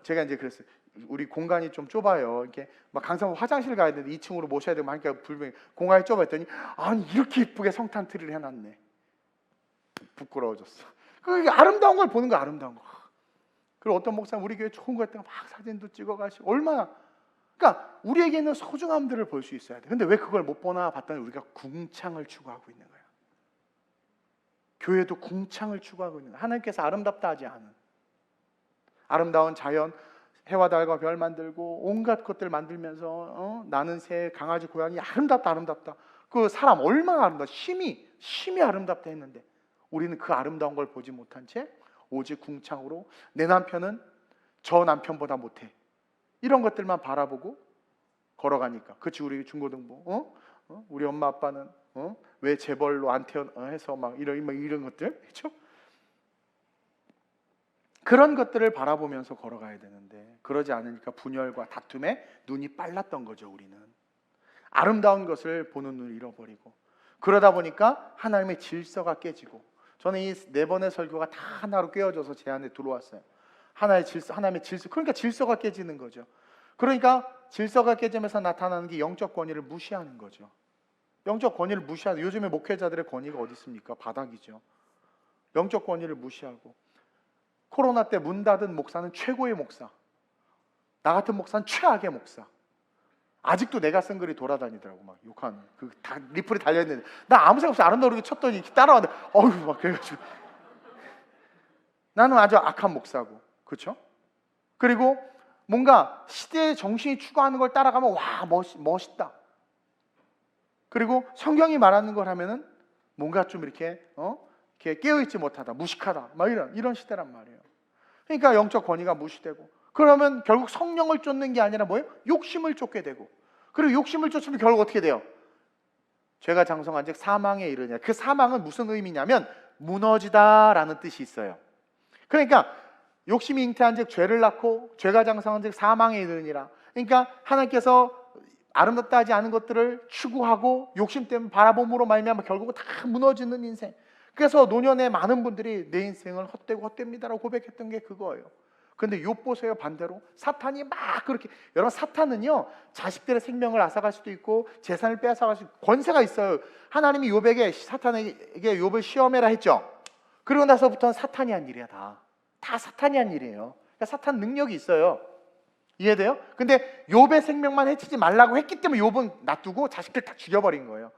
Speaker 1: 제가 이제 그랬어요. 우리 공간이 좀 좁아요. 이렇게 막 강사 화장실 가야 되는데 2층으로 모셔야 되고 하니까 불명이 공간이 좁아 했더니 아니 이렇게 이쁘게 성탄 트리를 해놨네. 부끄러워졌어. 그게 아름다운 걸 보는 거 아름다운 거. 그리고 어떤 목사님 우리 교회 좋은 거 했다가 막 사진도 찍어가시고 얼마나 그러니까 우리에게는 소중함들을 볼 수 있어야 돼. 근데 왜 그걸 못 보나 봤더니 우리가 궁창을 추구하고 있는 거야. 교회도 궁창을 추구하고 있는 거야. 하나님께서 아름답다 하지 않은 아름다운 자연 해와 달과 별 만들고 온갖 것들 만들면서 나는 새 강아지 고양이 아름답다 그 사람 얼마나 아름답다 심이 아름답다 했는데 우리는 그 아름다운 걸 보지 못한 채 오직 궁창으로 내 남편은 저 남편보다 못해 이런 것들만 바라보고 걸어가니까 그치 우리 중고등부 우리 엄마 아빠는 왜 재벌로 안 태어나서 막 이런 것들 그렇죠? 그런 것들을 바라보면서 걸어가야 되는데 그러지 않으니까 분열과 다툼에 눈이 빨랐던 거죠. 우리는 아름다운 것을 보는 눈을 잃어버리고 그러다 보니까 하나님의 질서가 깨지고 저는 이 4번의 설교가 다 하나로 꿰어져서 제 안에 들어왔어요. 하나님의 질서 그러니까 질서가 깨지는 거죠. 그러니까 질서가 깨지면서 나타나는 게 영적 권위를 무시하는 거죠. 영적 권위를 무시하는 요즘에 목회자들의 권위가 어디 있습니까? 바닥이죠. 영적 권위를 무시하고 코로나 때 문 닫은 목사는 최고의 목사, 나 같은 목사는 최악의 목사. 아직도 내가 쓴 글이 돌아다니더라고. 막 욕하는 다 리플이 달려있는데 나 아무 생각 없이 아름다우게 쳤더니 이렇게 따라왔는데 막 그래가지고 나는 아주 악한 목사고 그렇죠? 그리고 뭔가 시대의 정신이 추구하는 걸 따라가면 와 멋있다. 그리고 성경이 말하는 걸 하면은 뭔가 좀 이렇게 깨어있지 못하다, 무식하다, 막 이런 시대란 말이에요. 그러니까 영적 권위가 무시되고, 그러면 결국 성령을 쫓는 게 아니라 뭐예요? 욕심을 쫓게 되고, 그리고 욕심을 쫓으면 결국 어떻게 돼요? 죄가 장성한즉 사망에 이르냐. 그 사망은 무슨 의미냐면 무너지다라는 뜻이 있어요. 그러니까 욕심이 잉태한즉 죄를 낳고, 죄가 장성한즉 사망에 이르니라. 그러니까 하나님께서 아름답다 하지 않은 것들을 추구하고 욕심 때문에 바라봄으로 말미암아 결국은 다 무너지는 인생. 그래서 노년에 많은 분들이 내 인생을 헛됩니다라고 고백했던 게 그거예요. 근데 욥 보세요. 반대로 사탄이 막 그렇게, 여러분 사탄은요 자식들의 생명을 앗아갈 수도 있고 재산을 빼앗아갈 수 있고 권세가 있어요. 하나님이 욥에게 사탄에게 욥을 시험해라 했죠. 그러고 나서부터는 사탄이 한 일이야. 다 사탄이 한 일이에요. 그러니까 사탄 능력이 있어요. 이해돼요? 근데 욥의 생명만 해치지 말라고 했기 때문에 욥은 놔두고 자식들 다 죽여버린 거예요.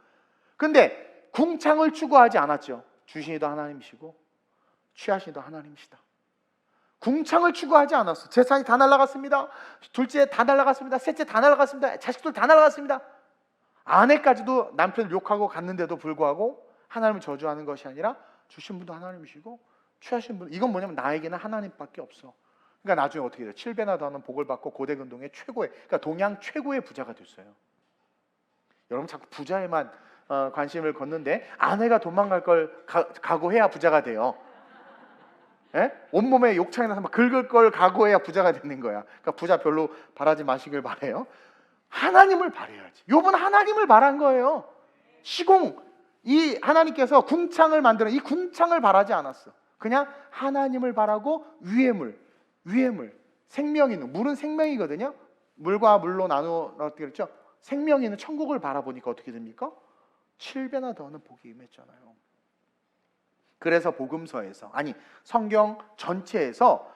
Speaker 1: 근데 궁창을 추구하지 않았죠. 주신이도 하나님이시고 취하신이도 하나님이시다. 궁창을 추구하지 않았어. 재산이 다 날아갔습니다. 둘째 다 날아갔습니다. 셋째 다 날아갔습니다. 자식들 다 날아갔습니다. 아내까지도 남편을 욕하고 갔는데도 불구하고 하나님을 저주하는 것이 아니라 주신 분도 하나님이시고 취하신 분, 이건 뭐냐면 나에게는 하나님밖에 없어. 그러니까 나중에 어떻게 돼요? 7배나 더하는 복을 받고 고대근동의 최고의, 그러니까 동양 최고의 부자가 됐어요. 여러분 자꾸 부자에만 관심을 걷는데 아내가 도망갈 걸 각오해야 부자가 돼요. 예? 온몸에 욕창이 나서 막 긁을 걸 각오해야 부자가 되는 거야. 그러니까 부자 별로 바라지 마시길 바래요. 하나님을 바라야지. 욥은 하나님을 바란 거예요. 시공, 이 하나님께서 궁창을 만드는 이 궁창을 바라지 않았어. 그냥 하나님을 바라고 위의 물, 생명 있는 물은 생명이거든요. 물과 물로 나누어 어떻게 그랬죠? 생명 있는 천국을 바라보니까 어떻게 됩니까? 7배나 더는 복이 임했잖아요. 그래서 복음서에서, 아니 성경 전체에서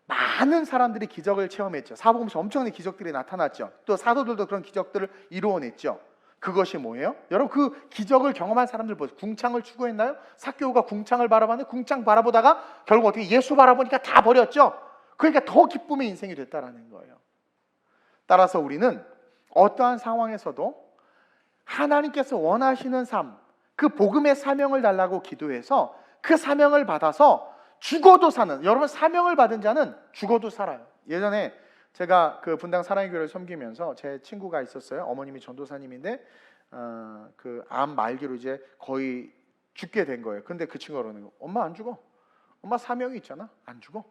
Speaker 1: 많은 사람들이 기적을 체험했죠. 사복음서 엄청난 기적들이 나타났죠. 또 사도들도 그런 기적들을 이루어냈죠. 그것이 뭐예요? 여러분 그 기적을 경험한 사람들 보세요. 궁창을 추구했나요? 삭개오가 궁창을 바라봤는데 궁창 바라보다가 결국 어떻게 예수 바라보니까 다 버렸죠. 그러니까 더 기쁨의 인생이 됐다라는 거예요. 따라서 우리는 어떠한 상황에서도 하나님께서 원하시는 삶, 그 복음의 사명을 달라고 기도해서 그 사명을 받아서 죽어도 사는, 여러분 사명을 받은 자는 죽어도 살아요. 예전에 제가 그 분당 사랑의 교회를 섬기면서 제 친구가 있었어요. 어머님이 전도사님인데 그 암 말기로 이제 거의 죽게 된 거예요. 근데 그 친구가 그러는 거예요. 엄마 안 죽어. 엄마 사명이 있잖아. 안 죽어.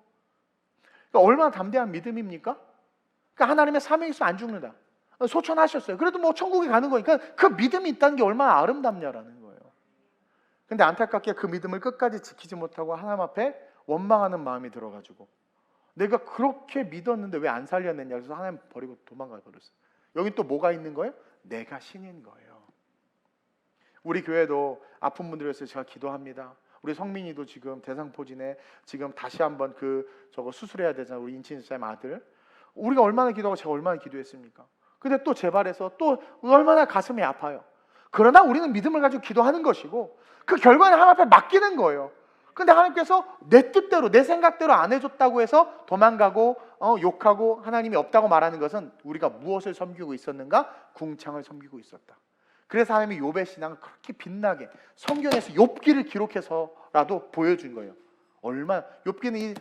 Speaker 1: 그러니까 얼마나 담대한 믿음입니까? 그러니까 하나님의 사명이 있어 안 죽는다. 소천하셨어요. 그래도 뭐 천국에 가는 거니까 그 믿음이 있다는 게 얼마나 아름답냐라는 거예요. 근데 안타깝게 그 믿음을 끝까지 지키지 못하고 하나님 앞에 원망하는 마음이 들어가지고 내가 그렇게 믿었는데 왜 안 살렸느냐 그래서 하나님 버리고 도망가 버렸어요. 여기 또 뭐가 있는 거예요? 내가 신인 거예요. 우리 교회도 아픈 분들 위해서 제가 기도합니다. 우리 성민이도 지금 대상포진에 지금 다시 한번 저거 수술해야 되잖아요. 우리 인친자의 아들. 우리가 얼마나 기도하고 제가 얼마나 기도했습니까? 근데 또 재발해서 또 얼마나 가슴이 아파요. 그러나 우리는 믿음을 가지고 기도하는 것이고 그 결과는 하나님 앞에 맡기는 거예요. 근데 하나님께서 내 뜻대로 내 생각대로 안 해줬다고 해서 도망가고 욕하고 하나님이 없다고 말하는 것은 우리가 무엇을 섬기고 있었는가? 궁창을 섬기고 있었다. 그래서 하나님이 욥의 신앙을 그렇게 빛나게 성경에서 욥기를 기록해서라도 보여준 거예요. 얼마나 욥기는 이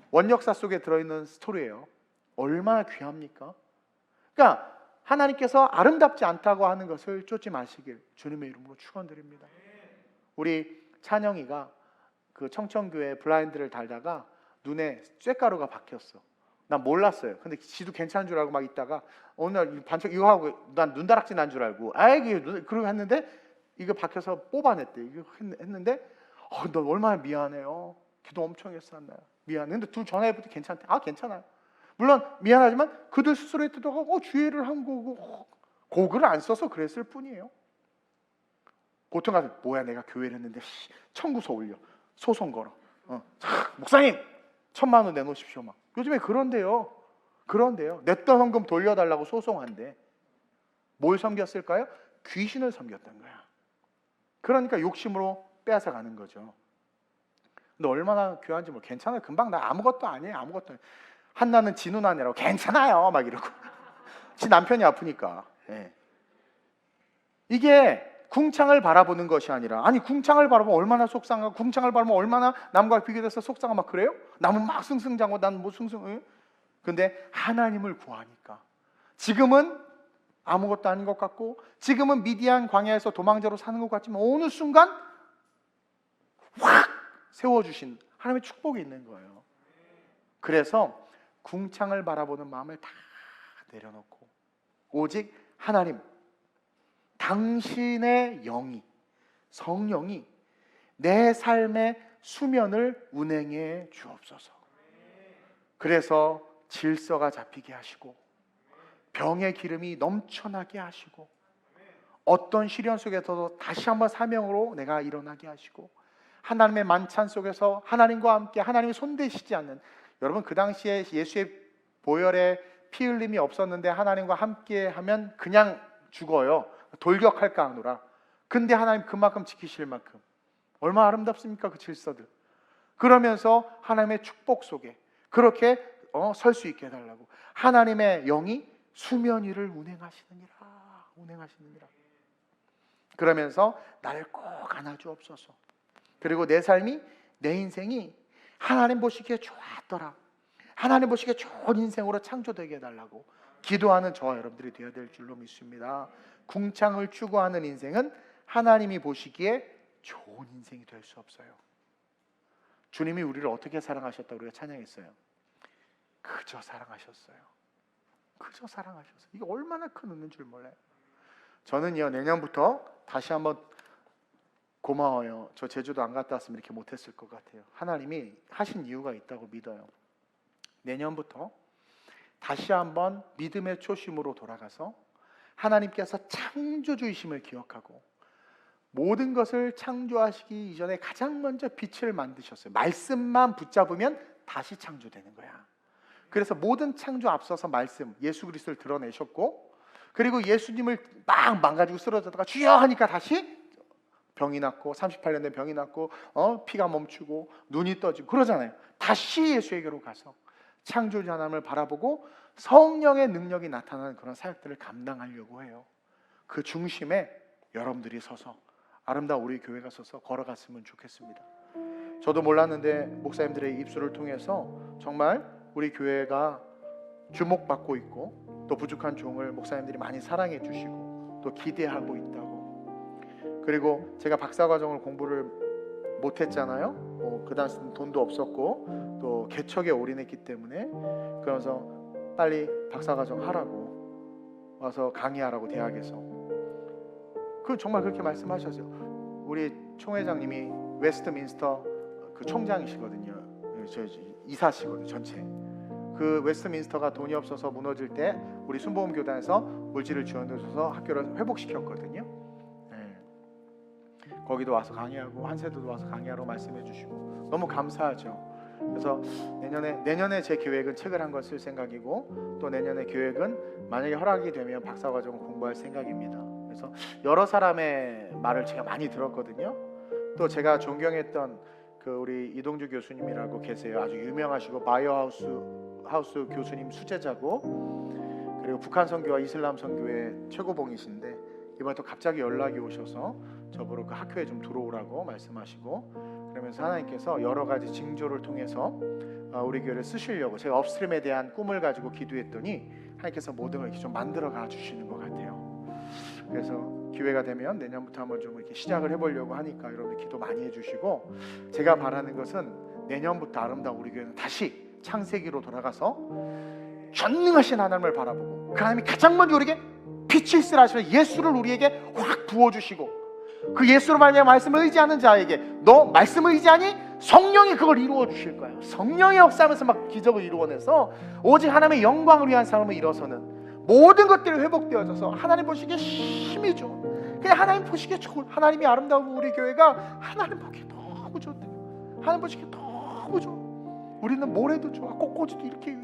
Speaker 1: 원역사 속에 들어있는 스토리예요. 얼마나 귀합니까? 그러니까 하나님께서 아름답지 않다고 하는 것을 쫓지 마시길 주님의 이름으로 축원드립니다. 우리 찬영이가 그 청천교회 블라인드를 달다가 눈에 쇳가루가 박혔어. 난 몰랐어요. 근데 지도 괜찮은 줄 알고 막 있다가 어느 날 반짝 이거 하고 난 눈다락질 난 줄 알고 그러고 했는데 이거 박혀서 뽑아냈대. 이거 했는데 너 얼마나 미안해요. 기도 엄청 했어. 미안해. 근데 둘 전화해보더니 괜찮대. 괜찮아요. 물론 미안하지만 그들 스스로의 뜻도 주의를 한 거고 고글을 안 써서 그랬을 뿐이에요. 보통 가서 뭐야 내가 교회를 했는데 청구서 올려 소송 걸어 목사님 1,000만 원 내놓으십시오 막 요즘에 그런데요 냈던 헌금 돌려달라고 소송한대. 뭘 섬겼을까요? 귀신을 섬겼던 거야. 그러니까 욕심으로 빼앗아 가는 거죠. 근데 얼마나 귀한지 뭐 괜찮아요. 금방 나 아무것도 아니에요. 아무것도 아니에요. 한나는 지 누나네라고 괜찮아요 막 이러고 지 남편이 아프니까. 이게 궁창을 바라보는 것이 아니라 궁창을 바라보면 얼마나 속상하고 궁창을 바라보면 얼마나 남과 비교돼서 속상하고 막 그래요? 남은 막 승승장구 난 뭐 승승 근데 하나님을 구하니까 지금은 아무것도 아닌 것 같고 지금은 미디안 광야에서 도망자로 사는 것 같지만 어느 순간 확 세워주신 하나님의 축복이 있는 거예요. 그래서 궁창을 바라보는 마음을 다 내려놓고 오직 하나님 당신의 영이 성령이 내 삶의 수면을 운행해 주옵소서. 그래서 질서가 잡히게 하시고 병의 기름이 넘쳐나게 하시고 어떤 시련 속에서도 다시 한번 사명으로 내가 일어나게 하시고 하나님의 만찬 속에서 하나님과 함께 하나님이 손대시지 않는 여러분 그 당시에 예수의 보혈에 피 흘림이 없었는데 하나님과 함께 하면 그냥 죽어요. 돌격할까 하노라. 근데 하나님 그만큼 지키실 만큼 얼마나 아름답습니까? 그 질서들. 그러면서 하나님의 축복 속에 그렇게 설 수 있게 해달라고 하나님의 영이 수면 위를 운행하시느니라. 그러면서 나를 꼭 안아주옵소서. 그리고 내 삶이 내 인생이 하나님 보시기에 좋았더라, 하나님 보시기에 좋은 인생으로 창조되게 해달라고 기도하는 저와 여러분들이 되어야 될 줄로 믿습니다. 궁창을 추구하는 인생은 하나님이 보시기에 좋은 인생이 될 수 없어요. 주님이 우리를 어떻게 사랑하셨다고 우리가 찬양했어요. 그저 사랑하셨어요. 그저 사랑하셨어요. 이게 얼마나 큰 은혜인 줄 몰라요. 저는요, 내년부터 다시 한번 고마워요. 저 제주도 안 갔다 왔으면 이렇게 못했을 것 같아요. 하나님이 하신 이유가 있다고 믿어요. 내년부터 다시 한번 믿음의 초심으로 돌아가서 하나님께서 창조주이심을 기억하고 모든 것을 창조하시기 이전에 가장 먼저 빛을 만드셨어요. 말씀만 붙잡으면 다시 창조되는 거야. 그래서 모든 창조 앞서서 말씀, 예수 그리스도를 드러내셨고, 그리고 예수님을 막 망가지고 쓰러졌다가 주여 하니까 다시 병이 낫고, 38년 된 병이 낫고, 피가 멈추고 눈이 떠지고 그러잖아요. 다시 예수에게로 가서 창조주 하나님을 바라보고 성령의 능력이 나타나는 그런 사역들을 감당하려고 해요. 그 중심에 여러분들이 서서, 아름다운 우리 교회가 서서 걸어갔으면 좋겠습니다. 저도 몰랐는데 목사님들의 입술을 통해서 정말 우리 교회가 주목받고 있고, 또 부족한 종을 목사님들이 많이 사랑해 주시고 또 기대하고 있다고. 그리고 제가 박사과정을 공부를 못했잖아요. 그 당시는 돈도 없었고 또 개척에 올인했기 때문에, 그래서 빨리 박사과정 하라고 와서 강의하라고 대학에서. 그 정말 그렇게 말씀하셨어요. 우리 총회장님이 웨스트민스터 그 총장이시거든요. 저 이사시거든요, 전체. 그 웨스트민스터가 돈이 없어서 무너질 때 우리 순복음 교단에서 물질을 지원해줘서 학교를 회복시켰거든요. 네. 거기도 와서 강의하고 한세도도 와서 강의하러 말씀해 주시고 너무 감사하죠. 그래서 내년에 제 계획은 책을 한 권 쓸 생각이고, 또 내년에 계획은 만약에 허락이 되면 박사과정을 공부할 생각입니다. 그래서 여러 사람의 말을 제가 많이 들었거든요. 또 제가 존경했던 그 우리 이동주 교수님이라고 계세요. 아주 유명하시고 바이오하우스 교수님 수제자고, 그리고 북한 선교와 이슬람 선교의 최고봉이신데 이번에 또 갑자기 연락이 오셔서 저보러 그 학교에 좀 들어오라고 말씀하시고, 그러면서 하나님께서 여러 가지 징조를 통해서 우리 교회를 쓰시려고, 제가 업스트림에 대한 꿈을 가지고 기도했더니 하나님께서 모든 걸 이렇게 좀 만들어 가 주시는 것 같아요. 그래서 기회가 되면 내년부터 한번 좀 이렇게 시작을 해보려고 하니까 여러분들 기도 많이 해주시고, 제가 바라는 것은 내년부터 아름다운 우리 교회는 다시 창세기로 돌아가서 전능하신 하나님을 바라보고, 그 하나님이 가장 먼저 우리에게 빛이 있으라 하시는 예수를 우리에게 확 부어주시고, 그 예수로 말미암아 말씀을 의지하는 자에게 너 말씀을 의지하니 성령이 그걸 이루어 주실 거예요. 성령의 역사하면서 막 기적을 이루어내서 오직 하나님의 영광을 위한 삶을 일어서는 모든 것들이 회복되어져서 하나님 보시기에 힘이 좋은, 그냥 하나님 보시기에 좋은, 하나님이 아름다운 우리 교회가 하나님 보기에 너무 좋대요. 하나님 보시기에 너무 좋아. 우리는 모래도 좋아, 꽃꽂이도 이렇게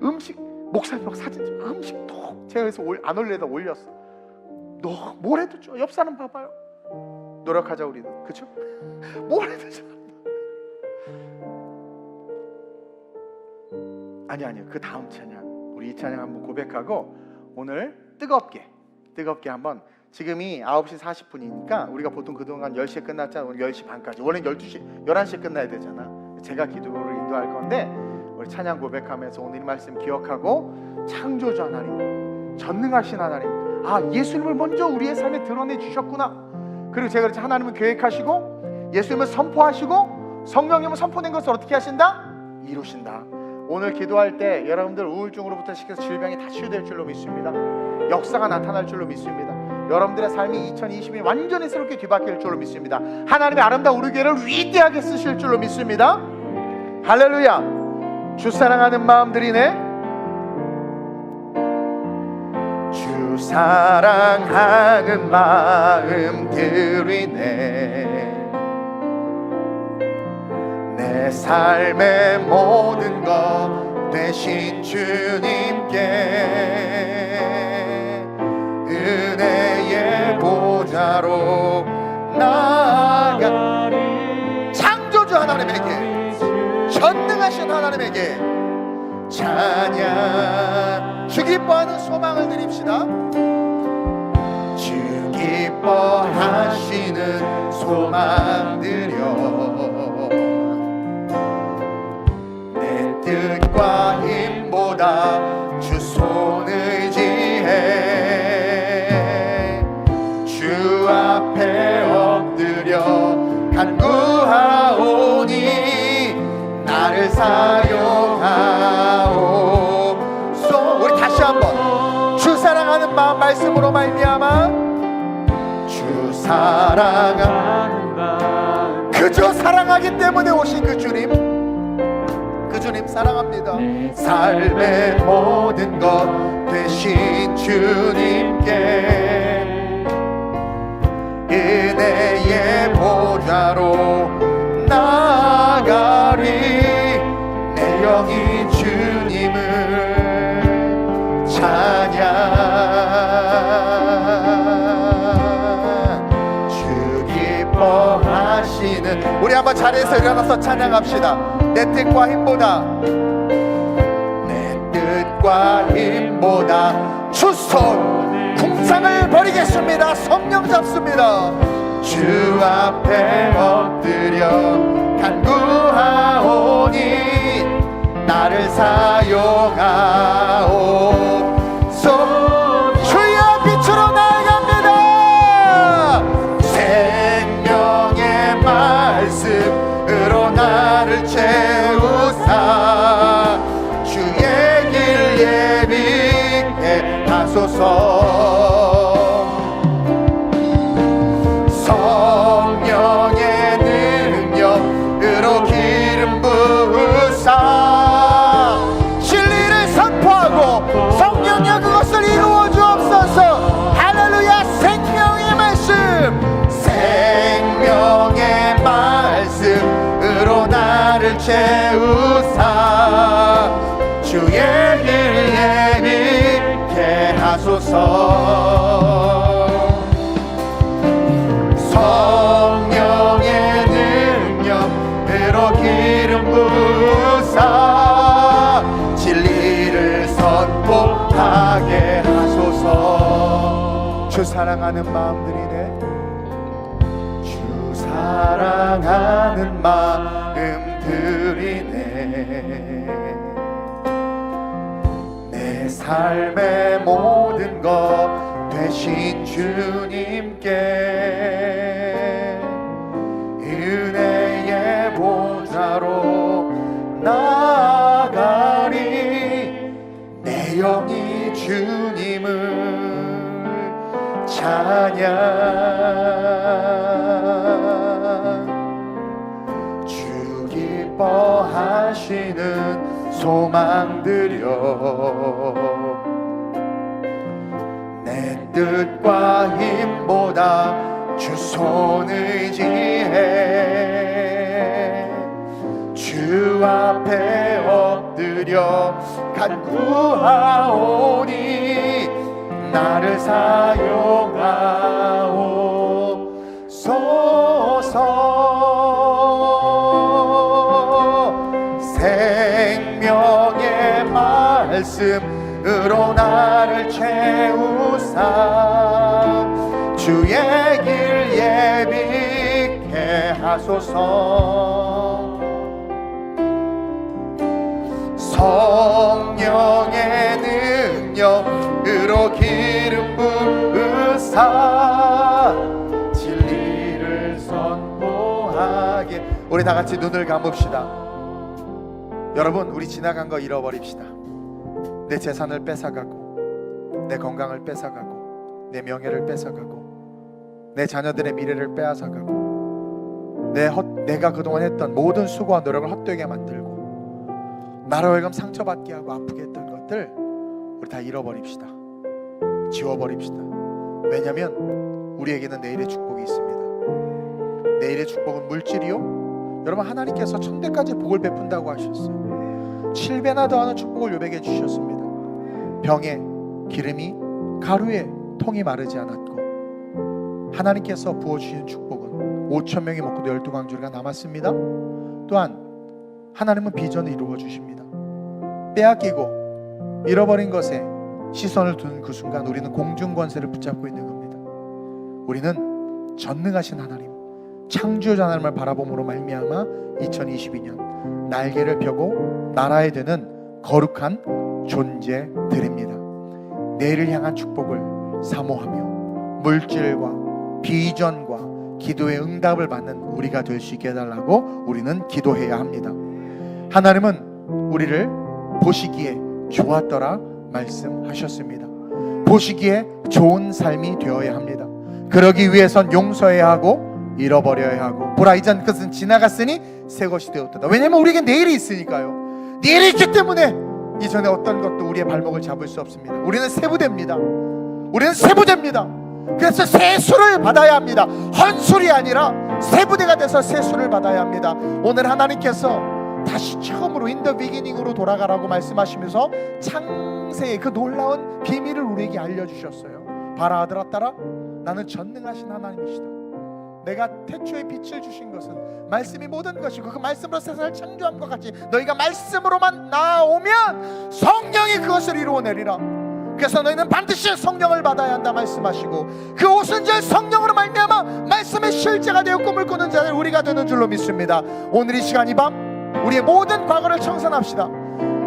Speaker 1: 음식, 목사님 막 사진 찍고 음식도 제가 그래서 안 올려다 올렸어. 너 모래도 좋아. 옆 사람 봐봐요. 노력하자 우리는, 그렇죠? 모래도 좋아. 아니요. 그 다음 찬양, 우리 이 찬양 한번 고백하고 오늘 뜨겁게 한번, 지금이 9시 40분이니까 우리가 보통 그동안 10시에 끝났잖아. 오늘 10시 반까지. 원래는 12시, 11시에 끝나야 되잖아. 제가 기도를 인도할 건데 우리 찬양 고백하면서 오늘 이 말씀 기억하고, 창조주 하나님, 전능하신 하나님, 예수님을 먼저 우리의 삶에 드러내 주셨구나. 그리고 제가 그렇지, 하나님은 계획하시고 예수님을 선포하시고 성령님은 선포된 것을 어떻게 하신다? 이루신다. 오늘 기도할 때 여러분들 우울증으로부터 시켜서 질병이 다 치유될 줄로 믿습니다. 역사가 나타날 줄로 믿습니다. 여러분들의 삶이 2020년이 완전히 새롭게 뒤바뀔 줄로 믿습니다. 하나님의 아름다운 우리 교회를 위대하게 쓰실 줄로 믿습니다. 할렐루야. 주 사랑하는 마음들이네, 주 사랑하는 마음들이네, 내 삶의 모든 것 대신 주님께 은혜의 보좌로 나아가, 창조주 하나님에게, 전능하신 하나님에게 찬양, 주 기뻐하는 소망을 드립시다. 주 기뻐하시는 소망 드려
Speaker 2: 사용하옵소. 우리 다시 한번 주 사랑하는 마음 말씀으로 말미암아 주 사랑하는 마음, 그저 사랑하기 때문에 오신 그 주님 사랑합니다. 삶의 모든 것 되신 주님께 은혜의 보좌로 나아가리. 내 영이 주님을 찬양. 주 기뻐하시는, 우리 한번 자리에서 일어나서 찬양합시다. 내 뜻과 힘보다, 내 뜻과 힘보다 주 손 궁창을 버리겠습니다. 성령 잡습니다. 주 앞에 엎드려 간구하오니 나를 사용하옵소. 주의 빛으로 나아갑니다. 생명의 말씀으로 나를 채우사 주의 길 예비케 하소서. 성령의 능력으로 기름 부으사 진리를 선포하고 성령여 그것을 이루어 주옵소서. 할렐루야. 생명의 말씀, 생명의 말씀으로 나를 채우사 주의 길 예비케 하소서. 성령의 능력으로 기름 부으사 진리를 선포하게 하소서. 주 사랑하는 마음들이네. 주 사랑하는 마음들이네. 내 삶의 모든 것 되신 주님께 은혜의 보좌로 나아가리. 내 영이 주님을 찬양. 주 기뻐하시는 소망들여 내 뜻과 힘보다 주 손 의지해 주 앞에 엎드려 간구하오니 나를 사용하옵소서. 생명의 말씀으로 나를 채우사 주의 길 예비케 하소서. 성령의 능력으로 기름 부으사 진리를 선포하게. 우리 다 같이 눈을 감읍시다. 여러분, 우리 지나간 거 잃어버립시다. 내 재산을 뺏어가고 내 건강을 뺏어가고 내 명예를 뺏어가고 내 자녀들의 미래를 빼앗아가고 내가 그동안 했던 모든 수고와 노력을 헛되게 만들고 나로 하여금 상처받게 하고 아프게 했던 것들 우리 다 잃어버립시다. 지워버립시다. 왜냐하면 우리에게는 내일의 축복이 있습니다. 내일의 축복은 물질이요, 여러분 하나님께서 천대까지 복을 베푼다고 하셨어요. 7배나 더하는 축복을 요백해 주셨습니다. 병에 기름이, 가루에 통이 마르지 않았고 하나님께서 부어주시는 축복은 5,000명이 먹고도 12광주리가 남았습니다. 또한 하나님은 비전을 이루어 주십니다. 빼앗기고 잃어버린 것에 시선을 두는 그 순간 우리는 공중권세를 붙잡고 있는 겁니다. 우리는 전능하신 하나님, 창조자 하나님을 바라봄으로 말미암아 2022년 날개를 펴고 날아야 되는 거룩한 존재들입니다. 내일을 향한 축복을 사모하며 물질과 비전과 기도의 응답을 받는 우리가 될 수 있게 해달라고 우리는 기도해야 합니다. 하나님은 우리를 보시기에 좋았더라 말씀하셨습니다. 보시기에 좋은 삶이 되어야 합니다. 그러기 위해선 용서해야 하고 잃어버려야 하고 보라 이전 것은 지나갔으니 새 것이 되었다. 왜냐하면 우리에게 내일이 있으니까요. 내일이 있기 때문에 이전에 어떤 것도 우리의 발목을 잡을 수 없습니다. 우리는 세부대입니다. 우리는 세부대입니다. 그래서 세수를 받아야 합니다. 헌술이 아니라 세부대가 돼서 세수를 받아야 합니다. 오늘 하나님께서 다시 처음으로 in the beginning으로 돌아가라고 말씀하시면서 창세의 그 놀라운 비밀을 우리에게 알려주셨어요. 봐라 아들아 딸아, 나는 전능하신 하나님이시다. 내가 태초에 빛을 주신 것은 말씀이 모든 것이고 그 말씀으로 세상을 창조한 것 같이 너희가 말씀으로만 나오면 성령이 그것을 이루어내리라. 그래서 너희는 반드시 성령을 받아야 한다 말씀하시고 그 오순절 성령으로 말미암아 말씀의 실제가 되어 꿈을 꾸는 자들 우리가 되는 줄로 믿습니다. 오늘 이 시간 이 밤 우리의 모든 과거를 청산합시다.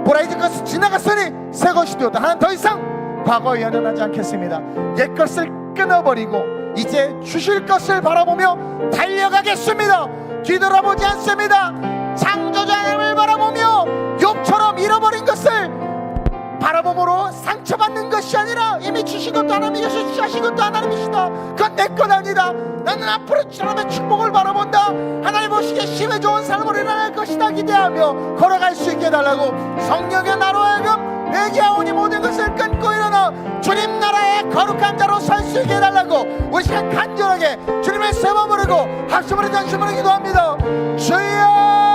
Speaker 2: 보라 이제 것은 지나갔으니 새 것이 되었다. 하나님 더 이상 과거에 연연하지 않겠습니다. 옛 것을 끊어버리고 이제 주실 것을 바라보며 달려가겠습니다. 뒤돌아보지 않습니다. 창조주 하나님을 바라보며 욥처럼 잃어버린 것을 바라봄으로 상처받는 것이 아니라 이미 주신 것도 하나님이시고 주신 것도 하나님이시다. 그건 내 것 아니다. 나는 앞으로 하나님의 축복을 바라본다. 하나님 보시기에 힘에 좋은 삶을 일어날 것이다 기대하며 걸어갈 수 있게 해달라고 성령의 나로 하여금 회개하오니 모든 것을 끊고 일어나 주님 나라의 거룩한 자로 설 수 있게 해달라고 우리 시간 간절하게 주님의 세번 부르고 학습으로 전심으로 기도합니다. 주여